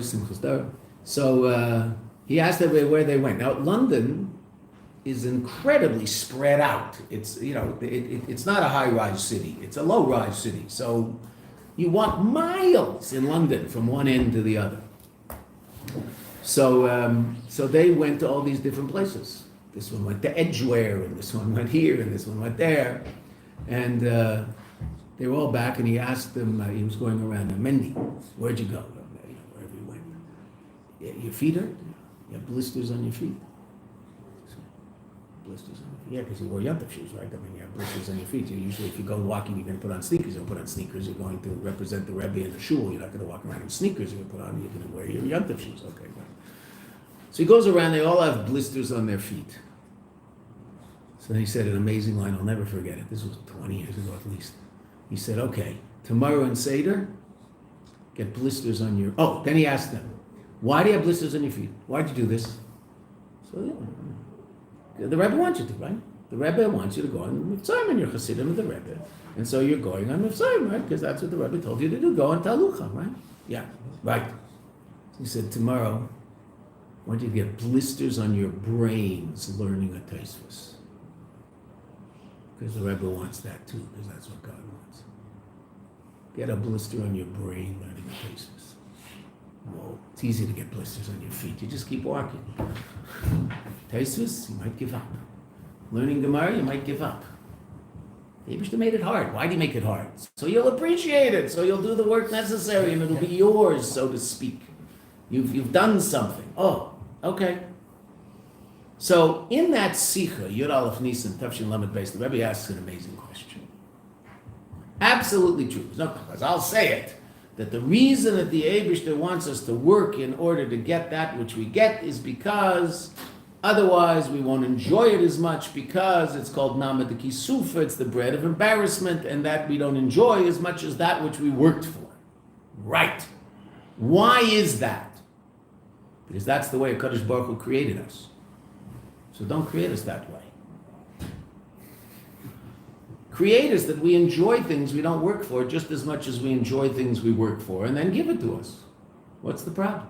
he asked them where they went. Now, London is incredibly spread out. It's it's not a high-rise city. It's a low-rise city. So you walk miles in London from one end to the other. So they went to all these different places. This one went to Edgware, and this one went here, and this one went there, and they were all back. And he asked them. He was going around. Mendy, where'd you go? Wherever you went. Your feet hurt? You have blisters on your feet. Blisters on your feet. Yeah, because you wore yontif shoes, right? I mean, you have blisters on your feet. Usually, if you go walking, you're going to put on sneakers. You don't put on sneakers. You're going to represent the Rebbe in the shul. You're not going to walk around in sneakers. You're going to wear your yontif shoes. Okay, right. So he goes around. They all have blisters on their feet. So he said an amazing line. I'll never forget it. This was 20 years ago at least. He said, "Okay, tomorrow in Seder, get blisters on your." Oh, then he asked them, "Why do you have blisters on your feet? Why'd you do this?" So yeah. The Rebbe wants you to, right? The Rebbe wants you to go on Mitzrayim, and you're Chassidim of the Rebbe. And so you're going on Mitzrayim, right? Because that's what the Rebbe told you to do. Go on Talucha, right? Yeah, right. He said, tomorrow, I want you to get blisters on your brains learning a Tosfos. Because the Rebbe wants that too, because that's what God wants. Get a blister on your brain learning a Tosfos. Whoa, it's easy to get blisters on your feet. You just keep walking. Tosfos, you might give up. Learning Gemara, you might give up. Abishta made it hard. Why do you make it hard? So you'll appreciate it. So you'll do the work necessary, and it'll be yours, so to speak. You've done something. Oh, okay. So in that Sikha, Yud Aleph Nisan, Tafshin Lamed Beis, the Rebbe asks an amazing question. Absolutely true. No, because I'll say it, that the reason that the Eibishter wants us to work in order to get that which we get is because otherwise we won't enjoy it as much, because it's called Nama de Kisufa, it's the bread of embarrassment, and that we don't enjoy as much as that which we worked for. Right. Why is that? Because that's the way HaKadosh Baruch Hu created us. So don't create us that way. Create us that we enjoy things we don't work for just as much as we enjoy things we work for, and then give it to us. What's the problem?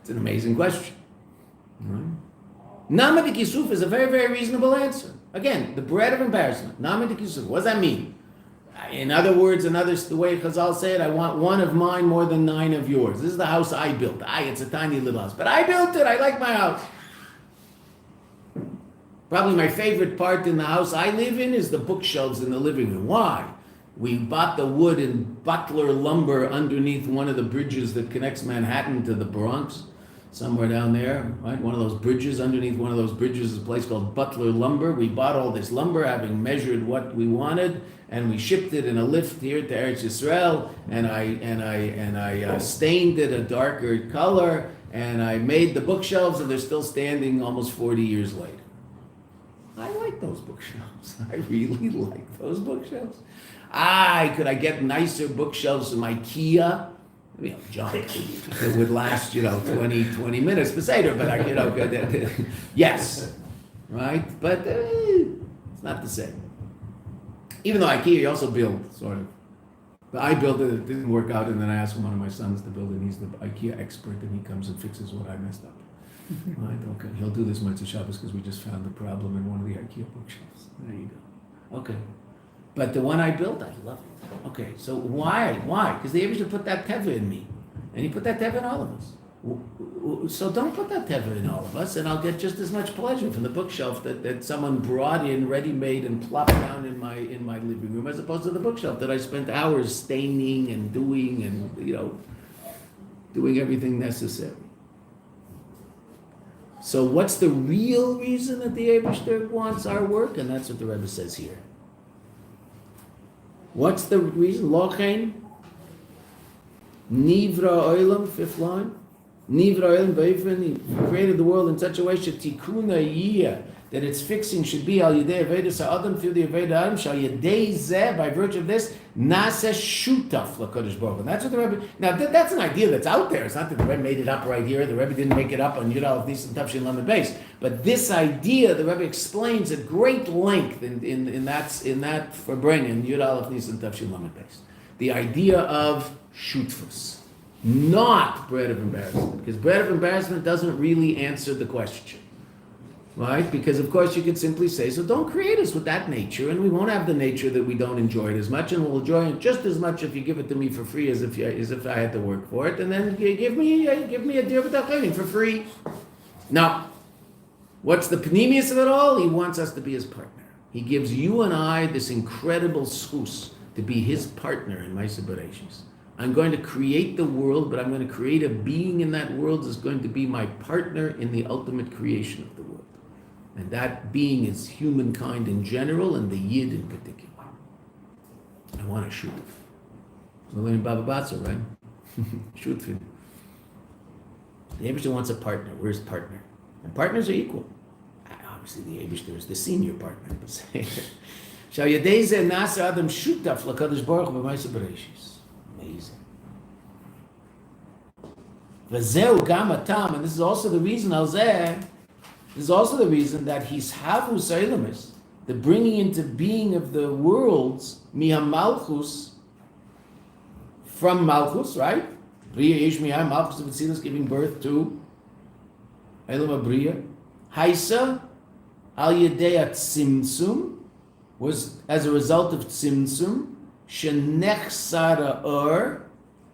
It's an amazing question. Nama de Kisuf is a very, very reasonable answer. Again, the bread of embarrassment. Nama de Kisuf. What does that mean? In other words, the way Chazal say it, I want one of mine more than 9 of yours. This is the house I built. It's a tiny little house, but I built it. I like my house. Probably my favorite part in the house I live in is the bookshelves in the living room. Why? We bought the wood in Butler Lumber underneath one of the bridges that connects Manhattan to the Bronx, somewhere down there, right? One of those bridges, underneath one of those bridges is a place called Butler Lumber. We bought all this lumber, having measured what we wanted, and we shipped it in a lift here to Eretz Yisrael, and I stained it a darker color, and I made the bookshelves, and they're still standing almost 40 years later. I like those bookshelves. I really like those bookshelves. Could I get nicer bookshelves from IKEA? Junk. It would last, 20 minutes for Seder, but yes, right? But it's not the same. Even though IKEA, you also build, sort of. But I built it, it didn't work out, and then I asked one of my sons to build it, and he's the IKEA expert, and he comes and fixes what I messed up. Right, okay. He'll do this Mitzvah Shabbos because we just found the problem in one of the IKEA bookshelves. There you go. Okay. But the one I built, I love it. Okay, so why? Because the Eibishter put that teva in me. And he put that teva in all of us. So don't put that teva in all of us, and I'll get just as much pleasure from the bookshelf that someone brought in ready-made and plopped down in my living room, as opposed to the bookshelf that I spent hours staining and doing and, doing everything necessary. So what's the real reason that the Eibishter wants our work? And that's what the Rebbe says here. What's the reason? Lochein, Nivra Oilam, 5th line. Nivra Oilam Beifen, he created the world in such a way, Shetikuna Yiyah, that its fixing should be Al Yidei Aveda Sa'adam, through the Aveda Adam, Shal Yidei Zeh, by virtue of this, Nasa Shutaf LaKadosh Baruch Hu. That's what the Rebbe, now that's an idea that's out there. It's not that the Rebbe made it up right here. The Rebbe didn't make it up on Yud Aleph Nisan Tafshin Lamed Beis. But this idea, the Rebbe explains at great length in that Farbrengen, Yud Aleph Nisan Tafshin Lamed Beis. The idea of Shutfus, not bread of embarrassment. Because bread of embarrassment doesn't really answer the question. Right? Because of course you could simply say, so don't create us with that nature, and we won't have the nature that we don't enjoy it as much, and we'll enjoy it just as much if you give it to me for free as if I had to work for it, and then give me a deer b'tachayim for free. Now, what's the panemius of it all? He wants us to be his partner. He gives you and I this incredible schus to be his partner in Ma'aseh Bereshis. I'm going to create the world, but I'm going to create a being in that world that's going to be my partner in the ultimate creation of the world. And that being is humankind in general and the Yid in particular. I want to shoot. We're learning Baba Batza, right? Shoot him. The Eibishter wants a partner. Where's partner? And partners are equal. Obviously, the Eibishter is the senior partner. Shal Yedei Zeh Nasa Adam Shutaf LaKadosh Baruch Hu b'Ma'aseh Bereshis. Amazing. V'zeu gam hatam, and this is also the reason this is also the reason that his havus eilamis, the bringing into being of the worlds, mihamalchus, from malchus, right? Bria yesh miyah, malchus of Atzilus, giving birth to Eilam Abriya. Haisa al yedei tzimtzum, was as a result of tzimtzum, shenechsara or,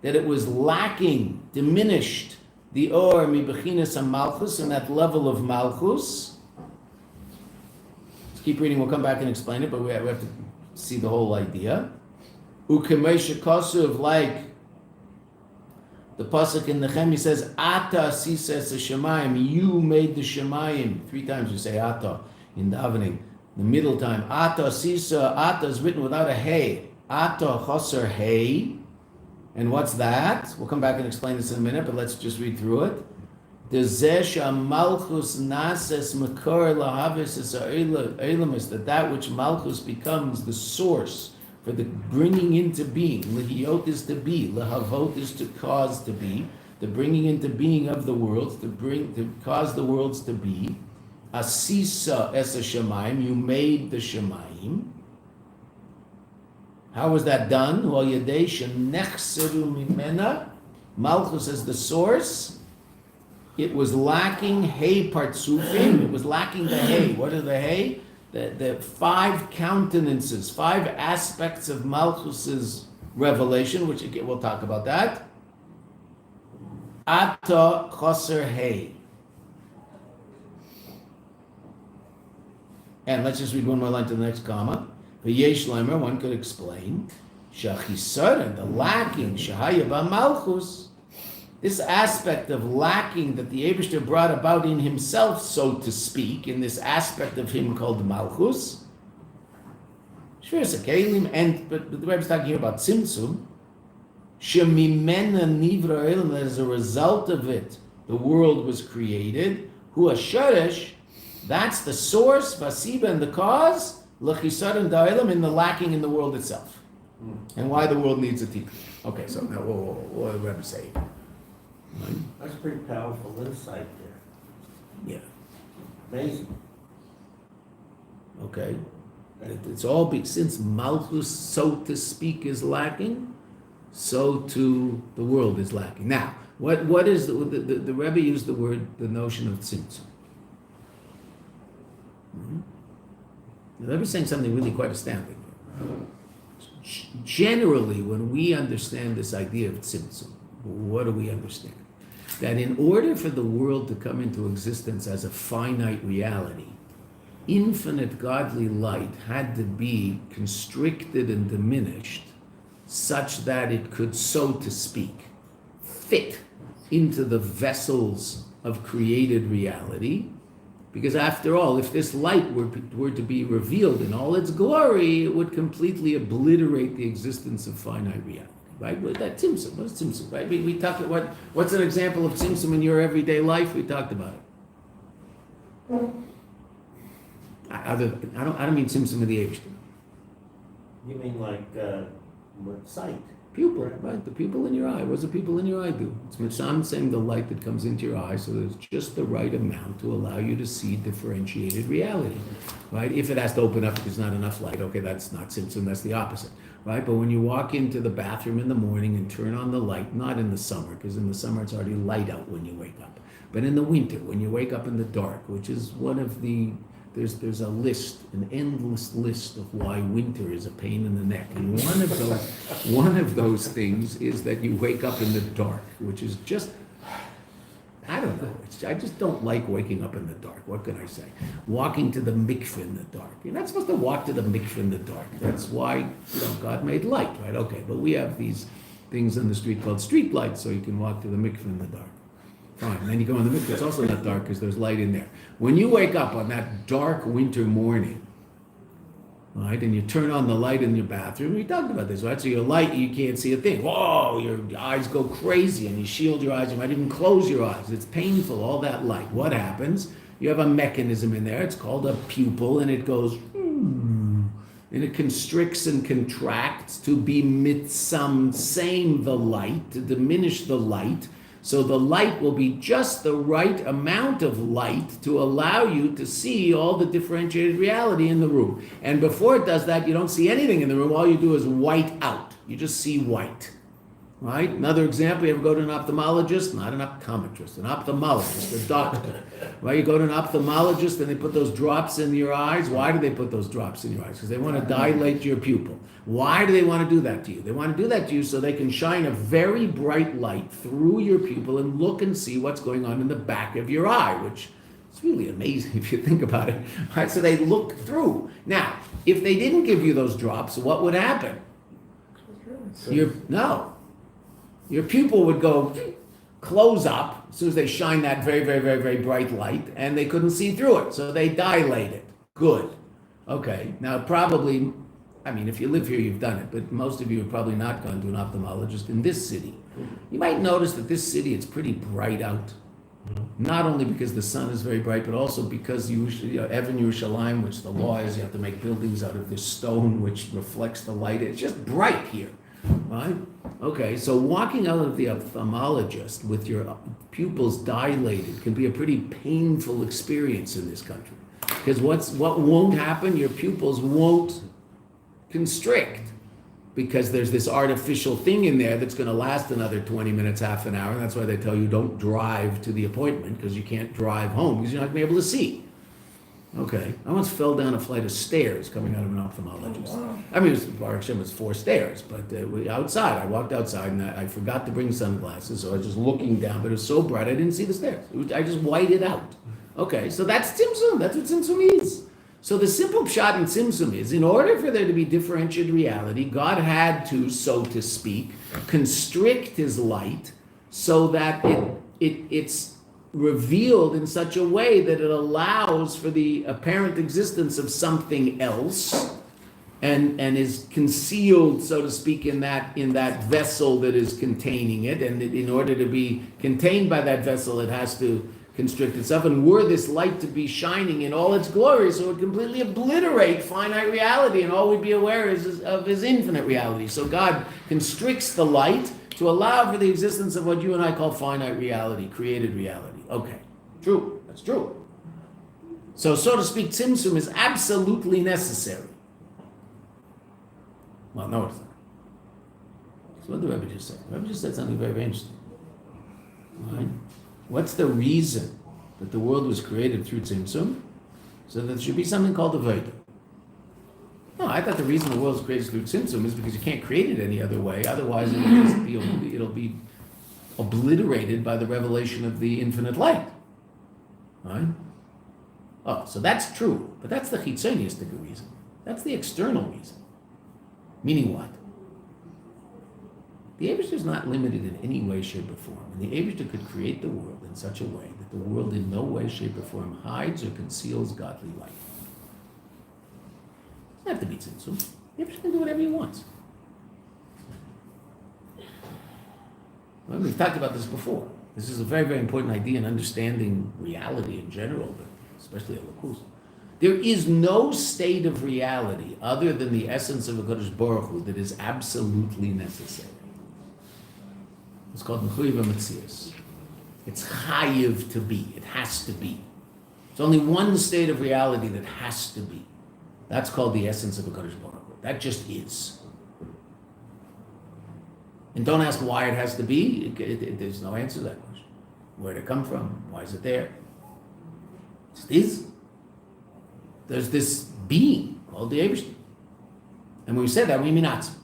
that it was lacking, diminished, the or mi bechinas malchus, and that level of malchus. Let's keep reading. We'll come back and explain it, but we have to see the whole idea. Ukemesha kasuv, like The pasuk in Nehemiah says, "Ata asisa es hashamayim." You made the shemayim. 3 times we say "Ata" in davening. The middle time, "Ata asisa." Ata is written without a hey. Ata chaser hey. And what's that? We'll come back and explain this in a minute, but let's just read through it. Malchus nases makor lahavis is that which Malchus becomes the source for the bringing into being. Lihiyot is to be, lahavot is to cause to be, the bringing into being of the worlds, to cause the worlds to be. Asisa es shamayim, you made the shamayim. How was that done? Well, Yadei shenechseru mimena, Malchus is the source. It was lacking hey partsufim. It was lacking the hey. What are the hey? The 5 countenances, 5 aspects of Malchus's revelation, which again, we'll talk about that. Ata chaser hey. And let's just read one more line to the next comma. V'yesh lemer, one could explain, shachisara, the lacking, shahaya ba Malchus. This aspect of lacking that the Eibishter brought about in himself, so to speak, in this aspect of him called Malchus. And but the Rebbe is talking here about Tzimtzum. Shemimena nivra elam, that as a result of it, the world was created. Hu hasharesh, that's the source, vasiba, and the cause, l'chisar and da'ilam, in the lacking in the world itself. And why the world needs a tikkun. Okay, so now what did the Rebbe say? Right. That's a pretty powerful insight there. Yeah. Amazing. Okay. It's all since Malchus, so to speak, is lacking, so too the world is lacking. Now, what is the Rebbe used the notion of tzimtzum. The Rebbe is saying something really quite astounding. Generally, when we understand this idea of tzimtzum, what do we understand? That in order for the world to come into existence as a finite reality, infinite godly light had to be constricted and diminished such that it could, so to speak, fit into the vessels of created reality. Because after all, if this light were to be revealed in all its glory, it would completely obliterate the existence of finite reality. Right? That tzimtzum, what's tzimtzum? Right? We talked about what's an example of tzimtzum in your everyday life? We talked about it. I don't mean tzimtzum in the age. You mean like sight? Pupil, right? The pupil in your eye. What does the pupil in your eye do? It's mitzvah saying the light that comes into your eye, so there's just the right amount to allow you to see differentiated reality, right? If it has to open up because there's not enough light, okay, that's not tzimtzum, that's the opposite, right? But when you walk into the bathroom in the morning and turn on the light, not in the summer, because in the summer it's already light out when you wake up, but in the winter, when you wake up in the dark, which is one of the there's a list, an endless list of why winter is a pain in the neck. And one of those things is that you wake up in the dark, which is just, I don't know. I just don't like waking up in the dark. What can I say? Walking to the mikveh in the dark. You're not supposed to walk to the mikveh in the dark. That's why God made light, right? Okay, but we have these things on the street called street lights, so you can walk to the mikveh in the dark. Fine. Then you go in the mikveh. It's also not dark because there's light in there. When you wake up on that dark winter morning, right, and you turn on the light in your bathroom, we talked about this, right? So your light, you can't see a thing. Whoa, your eyes go crazy, and you shield your eyes. You might even close your eyes. It's painful, all that light. What happens? You have a mechanism in there. It's called a pupil, and it goes, and it constricts and contracts to be same the light, to diminish the light. So the light will be just the right amount of light to allow you to see all the differentiated reality in the room. And before it does that, you don't see anything in the room. All you do is white out. You just see white. Right? Another example, you ever go to an ophthalmologist? Not an optometrist, an ophthalmologist, a doctor. Right? You go to an ophthalmologist and they put those drops in your eyes. Why do they put those drops in your eyes? Because they want to dilate your pupil. Why do they want to do that to you? They want to do that to you so they can shine a very bright light through your pupil and look and see what's going on in the back of your eye, which is really amazing if you think about it. Right? So they look through. Now, if they didn't give you those drops, what would happen? No. your pupil would go close up as soon as they shine that very, very, very, very bright light, and they couldn't see through it, so they dilate it. Good. Okay, now probably, I mean, if you live here, you've done it, but most of you have probably not gone to an ophthalmologist in this city. You might notice that this city, it's pretty bright out. Not only because the sun is very bright, but also because Evan Yerushalayim, which the law is, you have to make buildings out of this stone which reflects the light. It's just bright here, right? Okay, so walking out of the ophthalmologist with your pupils dilated can be a pretty painful experience in this country. Because what won't happen, your pupils won't constrict, because there's this artificial thing in there that's going to last another 20 minutes, half an hour. And that's why they tell you don't drive to the appointment, because you can't drive home because you're not going to be able to see. Okay, I once fell down a flight of stairs coming out of an ophthalmologist. Oh, wow. I mean, Baruch Hashem, it was 4 stairs, but outside, I walked outside and I forgot to bring sunglasses, so I was just looking down, but it was so bright I didn't see the stairs. I just whited out. Okay, so that's Tzimtzum. That's what Tzimtzum is. So the simple pshat in Tzimtzum is, in order for there to be differentiated reality, God had to, so to speak, constrict his light so that it's revealed in such a way that it allows for the apparent existence of something else and is concealed, so to speak, in that vessel that is containing it. And in order to be contained by that vessel, it has to constrict itself. And were this light to be shining in all its glory, so it would completely obliterate finite reality, and all we'd be aware is of his infinite reality. So God constricts the light to allow for the existence of what you and I call finite reality, created reality. Okay, true, that's true. So to speak, Tzimtzum is absolutely necessary. Well, no, it's not. So what did the Rebbe just say? The Rebbe just said something very, very interesting. All right? What's the reason that the world was created through Tzimtzum? So that there should be something called a Veda. No, I thought the reason the world was created through Tzimtzum is because you can't create it any other way. Otherwise, it'll be obliterated by the revelation of the infinite light. Right? Oh, so that's true. But that's the chitzoniistic reason. That's the external reason. Meaning what? The Eibishter is not limited in any way, shape, or form. And the Eibishter could create the world in such a way that the world in no way, shape, or form hides or conceals godly light. It doesn't have to be tzimtzum. The Eibishter can do whatever he wants. Well, we've talked about this before. This is a very, very important idea in understanding reality in general, but especially Elokus. There is no state of reality other than the essence of HaKadosh Baruch Hu that is absolutely necessary. It's called Mechuyev Metzius. It's chayiv to be. It has to be. It's only one state of reality that has to be. That's called the essence of HaKadosh Baruch Hu. That just is. And don't ask why it has to be. There's no answer to that question. Where did it come from? Why is it there? It just is. There's this being called the Eibishter. And when we say that, we mean atzmos.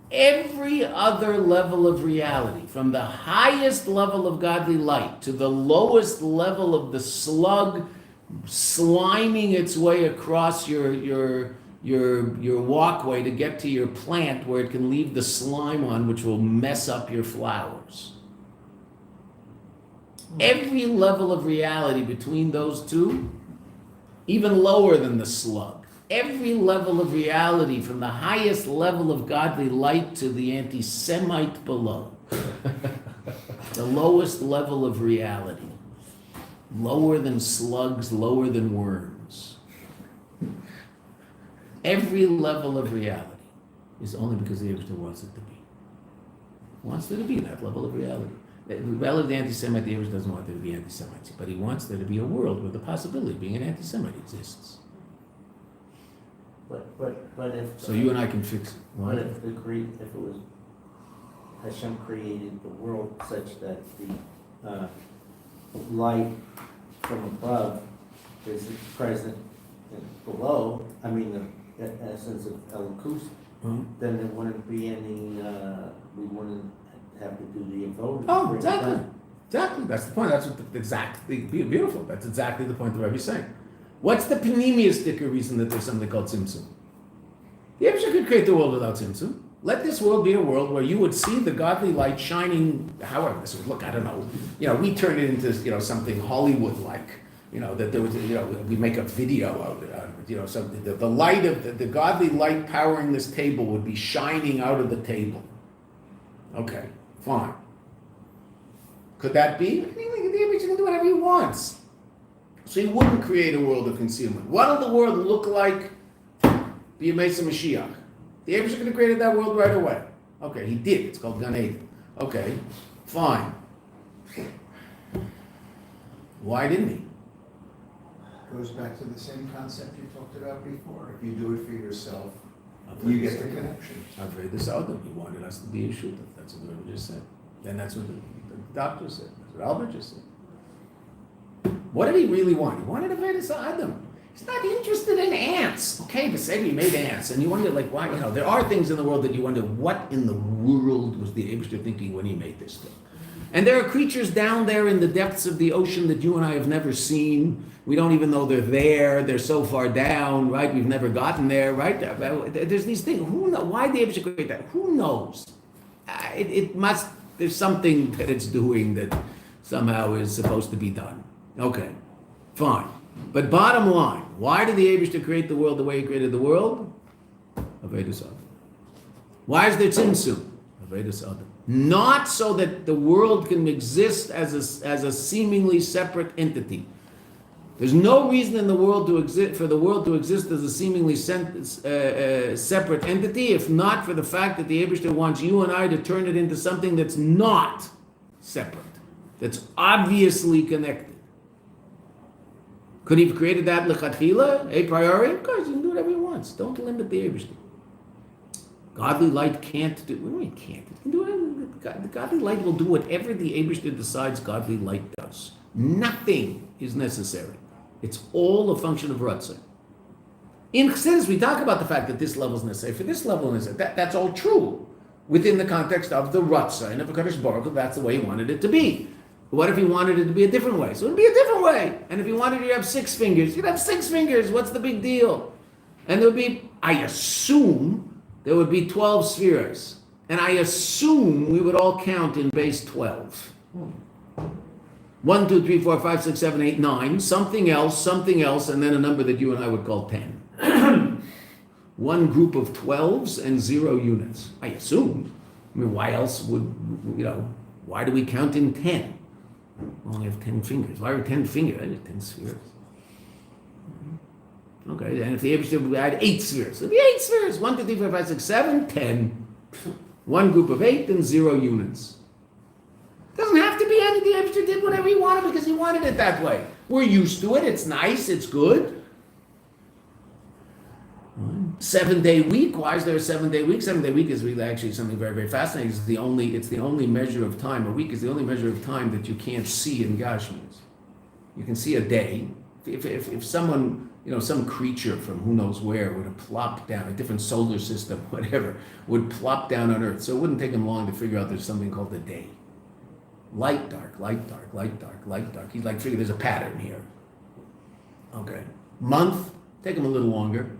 Every other level of reality, from the highest level of godly light to the lowest level of the slug sliming its way across your walkway to get to your plant where it can leave the slime on, which will mess up your flowers. Every level of reality between those two, even lower than the slug, every level of reality, from the highest level of godly light to the anti-Semite below, the lowest level of reality, lower than slugs, lower than worms. Every level of reality is only because the Eibishter wants it to be. Wants there to be that level of reality. The reality of the anti-Semite, the Eibishter doesn't want there to be anti-Semites, but he wants there to be a world where the possibility of being an anti-Semite exists. But if So you and I can fix it. What if it was Hashem created the world such that the light from above is present below? I mean, the essence of Elokus. Then there wouldn't be any. We wouldn't have to do the invoke. Oh, exactly. Exactly. That's the point. That's what exactly beautiful. That's exactly the point the Rebbe is saying. What's the panemiistic reason that there's something called Tzimtzum? The Eibishter could create the world without Tzimtzum. Let this world be a world where you would see the godly light shining, however this would look, I don't know. We turn it into, something Hollywood-like. That there was, we make a video out of it, something. The light of, the godly light powering this table would be shining out of the table. Okay, fine. Could that be? The image can do whatever he wants. So he wouldn't create a world of concealment. What will the world look like? Be Mesa Mashiach. The Abish could have created that world right away. Okay, he did. It's called Gan Eden. Okay, fine. Why didn't he? Goes back to the same concept you talked about before. If you do it for yourself, you get the connection. I've read this out. He wanted us to be a shooter. That's what the Rebbe just said. And that's what the doctor said. That's what Albert just said. What did he really want? He wanted a Vedas Adam. He's not interested in ants. Okay, but say he made ants. And you wonder, why, there are things in the world that you wonder, what in the world was the Abishter thinking when he made this thing? And there are creatures down there in the depths of the ocean that you and I have never seen. We don't even know they're there. They're so far down, right? We've never gotten there, right? There's these things. Who knows? Why the Abishter create that? Who knows? There's something that it's doing that somehow is supposed to be done. Okay, fine. But bottom line, why did the Abishter create the world the way he created the world? Avodas Adam. Why is there tzimtzum? Avodas Adam. Not so that the world can exist as a seemingly separate entity. There's no reason in the world to exist for the world to exist as a seemingly separate entity, if not for the fact that the Abishter wants you and I to turn it into something that's not separate, that's obviously connected. Could he have created that lechatchila, a priori? Of course, he can do whatever he wants. Don't limit the Abishter. Godly light can't do. What do you mean can't? It can do whatever. The godly light will do whatever the Abishter decides godly light does. Nothing is necessary. It's all a function of Ratzah. In Chassidus, we talk about the fact that this level is necessary. For this level is that's all true within the context of the Ratzah and of Kadosh Baruch Hu. That's the way he wanted it to be. What if he wanted it to be a different way? So it would be a different way. And if he wanted you to have 6 fingers, you'd have 6 fingers. What's the big deal? And there would be, I assume, there would be 12 spheres. And I assume we would all count in base 12. 1, 2, 3, 4, 5, 6, 7, 8, 9. Something else, and then a number that you and I would call 10. One group of 12s and 0 units. I assume. I mean, why else would, why do we count in 10? We only have 10 fingers. Why are 10 fingers? I have 10 spheres. Okay, and if the Abishter had 8 spheres, it'd be 8 spheres. 1, 2, 3, 4, 5, 6, 7, 10. One group of 8 and 0 units. Doesn't have to be any. The Abishter did whatever he wanted because he wanted it that way. We're used to it. It's nice. It's good. 7-day week. Why is there a 7-day week? 7-day week is really actually something very, very fascinating. It's the only measure of time. A week is the only measure of time that you can't see in Gashmis. You can see a day. If someone, some creature from who knows where would have plopped down, a different solar system, whatever, would plop down on Earth. So it wouldn't take them long to figure out there's something called a day. Light, dark, light, dark, light, dark, light, dark. He's like, figure there's a pattern here. Okay. Month, take him a little longer.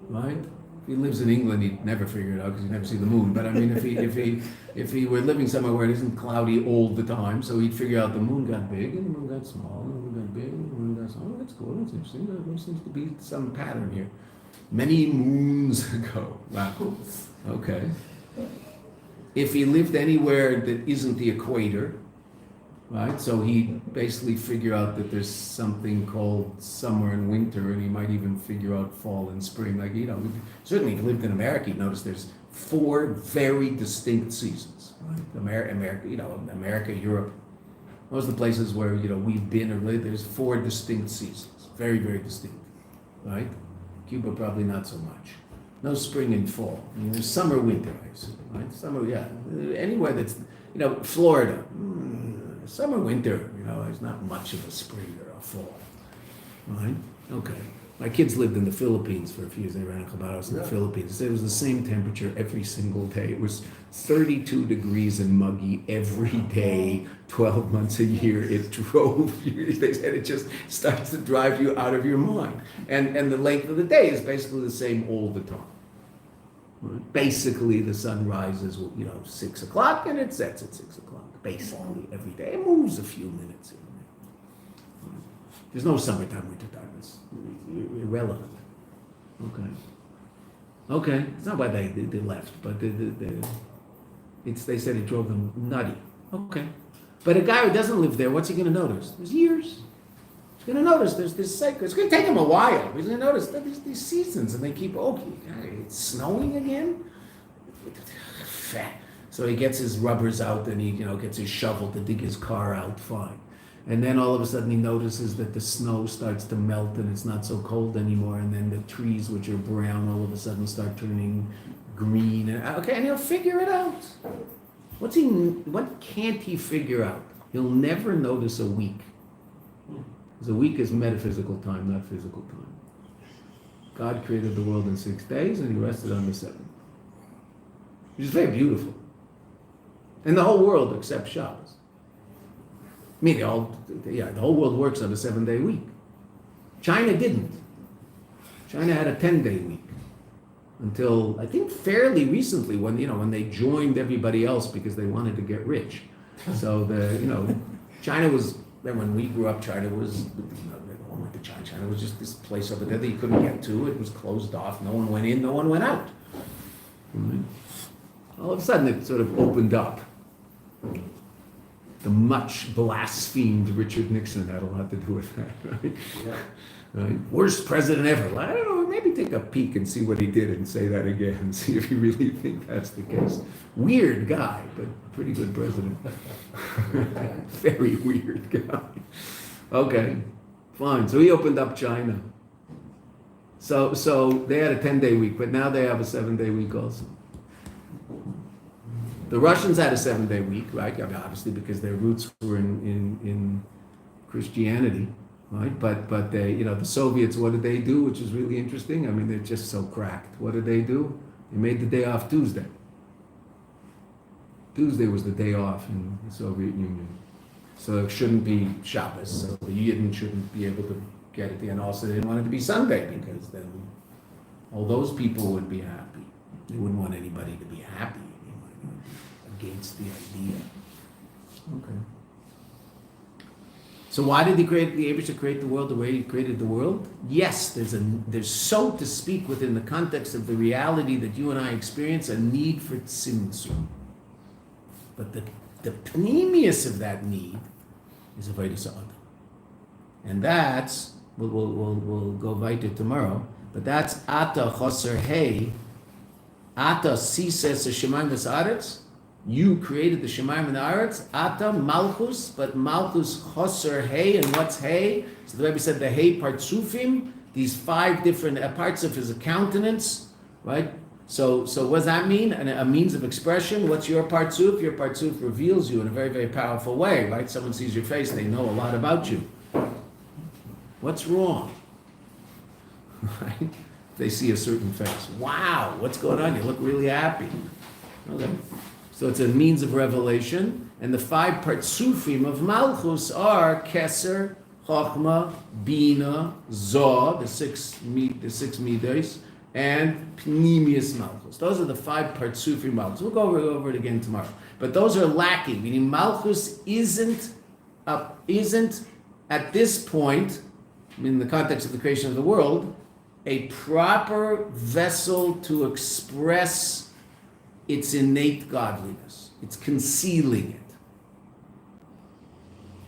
Right? If he lives in England, he'd never figure it out because he'd never see the moon. But I mean, if he were living somewhere where it isn't cloudy all the time, so he'd figure out the moon got big and the moon got small, and the moon got big and the moon got small. Oh, that's cool. That's interesting. There seems to be some pattern here. Many moons ago. Wow. Okay. If he lived anywhere that isn't the equator, right? So he basically figure out that there's something called summer and winter, and he might even figure out fall and spring. Certainly if he lived in America, you'd notice there's 4 very distinct seasons. Right? America, Europe, those are the places where we've been or lived. There's 4 distinct seasons, very, very distinct. Right? Cuba probably not so much. No spring and fall. I mean, there's summer, winter, I assume. Right? Summer, yeah. Anywhere that's Florida. Summer, winter, there's not much of a spring or a fall, right? Okay. My kids lived in the Philippines for a few years. They ran a Chabad house in the Philippines. It was the same temperature every single day. It was 32 degrees and muggy every day, 12 months a year. It drove you. They said it just starts to drive you out of your mind. And the length of the day is basically the same all the time. Right? Basically, the sun rises, 6 o'clock, and it sets at 6 o'clock. Basically, every day. It moves a few minutes. Right? There's no summertime, wintertime. It's irrelevant. Okay. It's not why they left, but they said it drove them nutty. Okay. But a guy who doesn't live there, what's he going to notice? There's years. He's going to notice there's this cycle. It's going to take him a while. He's going to notice that there's these seasons, and they keep, it's snowing again? So he gets his rubbers out, and he gets his shovel to dig his car out, fine. And then all of a sudden he notices that the snow starts to melt, and it's not so cold anymore, and then the trees, which are brown, all of a sudden start turning green. And he'll figure it out. What can't he figure out? He'll never notice a week. Because a week is metaphysical time, not physical time. God created the world in 6 days, and he rested on the seventh. Which is very beautiful. And the whole world except Shabbos. I mean, the whole world works on a 7-day week. China didn't. China had a 10-day week. Until, I think, fairly recently, when they joined everybody else because they wanted to get rich. So China was, when we grew up, China was, everyone went to China. China was just this place over there that you couldn't get to. It was closed off. No one went in, no one went out. Right? All of a sudden, it sort of opened up. The much blasphemed Richard Nixon had a lot to do with that, right? Yeah. Right? Worst president ever. I don't know, maybe take a peek and see what he did and say that again and see if you really think that's the case. Weird guy, but pretty good president. Very weird guy. Okay, fine. So he opened up China. So they had a 10-day week, but now they have a 7-day week also. The Russians had a 7-day week, right? I mean, obviously because their roots were in Christianity, right? But they, the Soviets, what did they do? Which is really interesting. I mean, they're just so cracked. What did they do? They made the day off Tuesday. Tuesday was the day off in the Soviet Union. So it shouldn't be Shabbos. So the Yidden shouldn't be able to get it. And also they didn't want it to be Sunday because then all those people would be happy. They wouldn't want anybody to be happy. Against the idea. Okay. So why did the Abishah create the world the way he created the world? Yes, there's so to speak within the context of the reality that you and I experience a need for tzimtzum. But the pneumius of that need is avodas ha'adam. And that's, we'll go weiter tomorrow, but that's ata choser hey, ata sises hashemayim v'sa'aretz. You created the Shemayim and the Aretz, Ata, Malchus, but Malchus, Choser, Hey, and what's Hey? So the Rebbe said the Hey Partsufim, these 5 different parts of his countenance, right? So what does that mean? A means of expression. What's your Partsuf? Your Partsuf reveals you in a very, very powerful way, right? Someone sees your face, they know a lot about you. What's wrong? Right? They see a certain face. Wow, what's going on? You look really happy. Okay. So it's a means of revelation, and the 5 partsufim of Malchus are Keser, Chochma, Bina, Zoh, the six midos, and Pneumius Malchus. Those are the 5 partsufim Malchus. We'll go over it again tomorrow. But those are lacking, meaning Malchus isn't at this point, in the context of the creation of the world, a proper vessel to express its innate godliness. It's concealing it.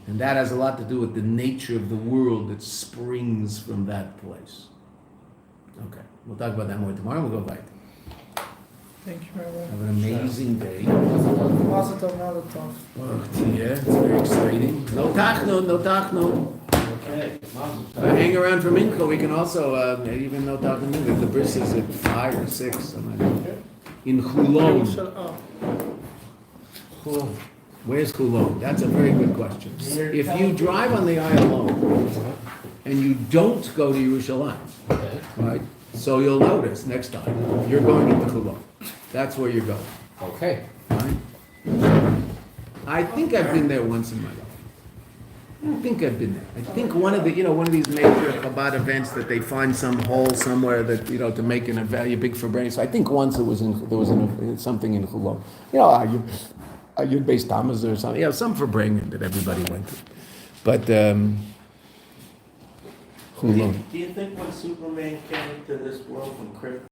And that has a lot to do with the nature of the world that springs from that place. Okay, we'll talk about that more tomorrow. We'll go back. Thank you very much. Have an amazing day. Mazel tov, mazel tov. Oh, yeah, it's very exciting. No tachno. Okay. Hang around for mincha. We can also, even no tachno, the bris is at 5 or 6. Something like that. In Chulon. Where's Chulon? That's a very good question. If you drive on the Ayalon and you don't go to Yerushalayim, right? So you'll notice next time you're going into Chulon. That's where you're going. Okay. Right? I think I've been there once in my life. I think I've been there. I think one of these major Chabad events that they find some hole somewhere that, to make an a big Fabrengen. So I think once there was something in Chulon. Yud Beis Tammuz or something. Some Fabrengen that everybody went to. But, Do Chulon. you think when Superman came to this world from krypton,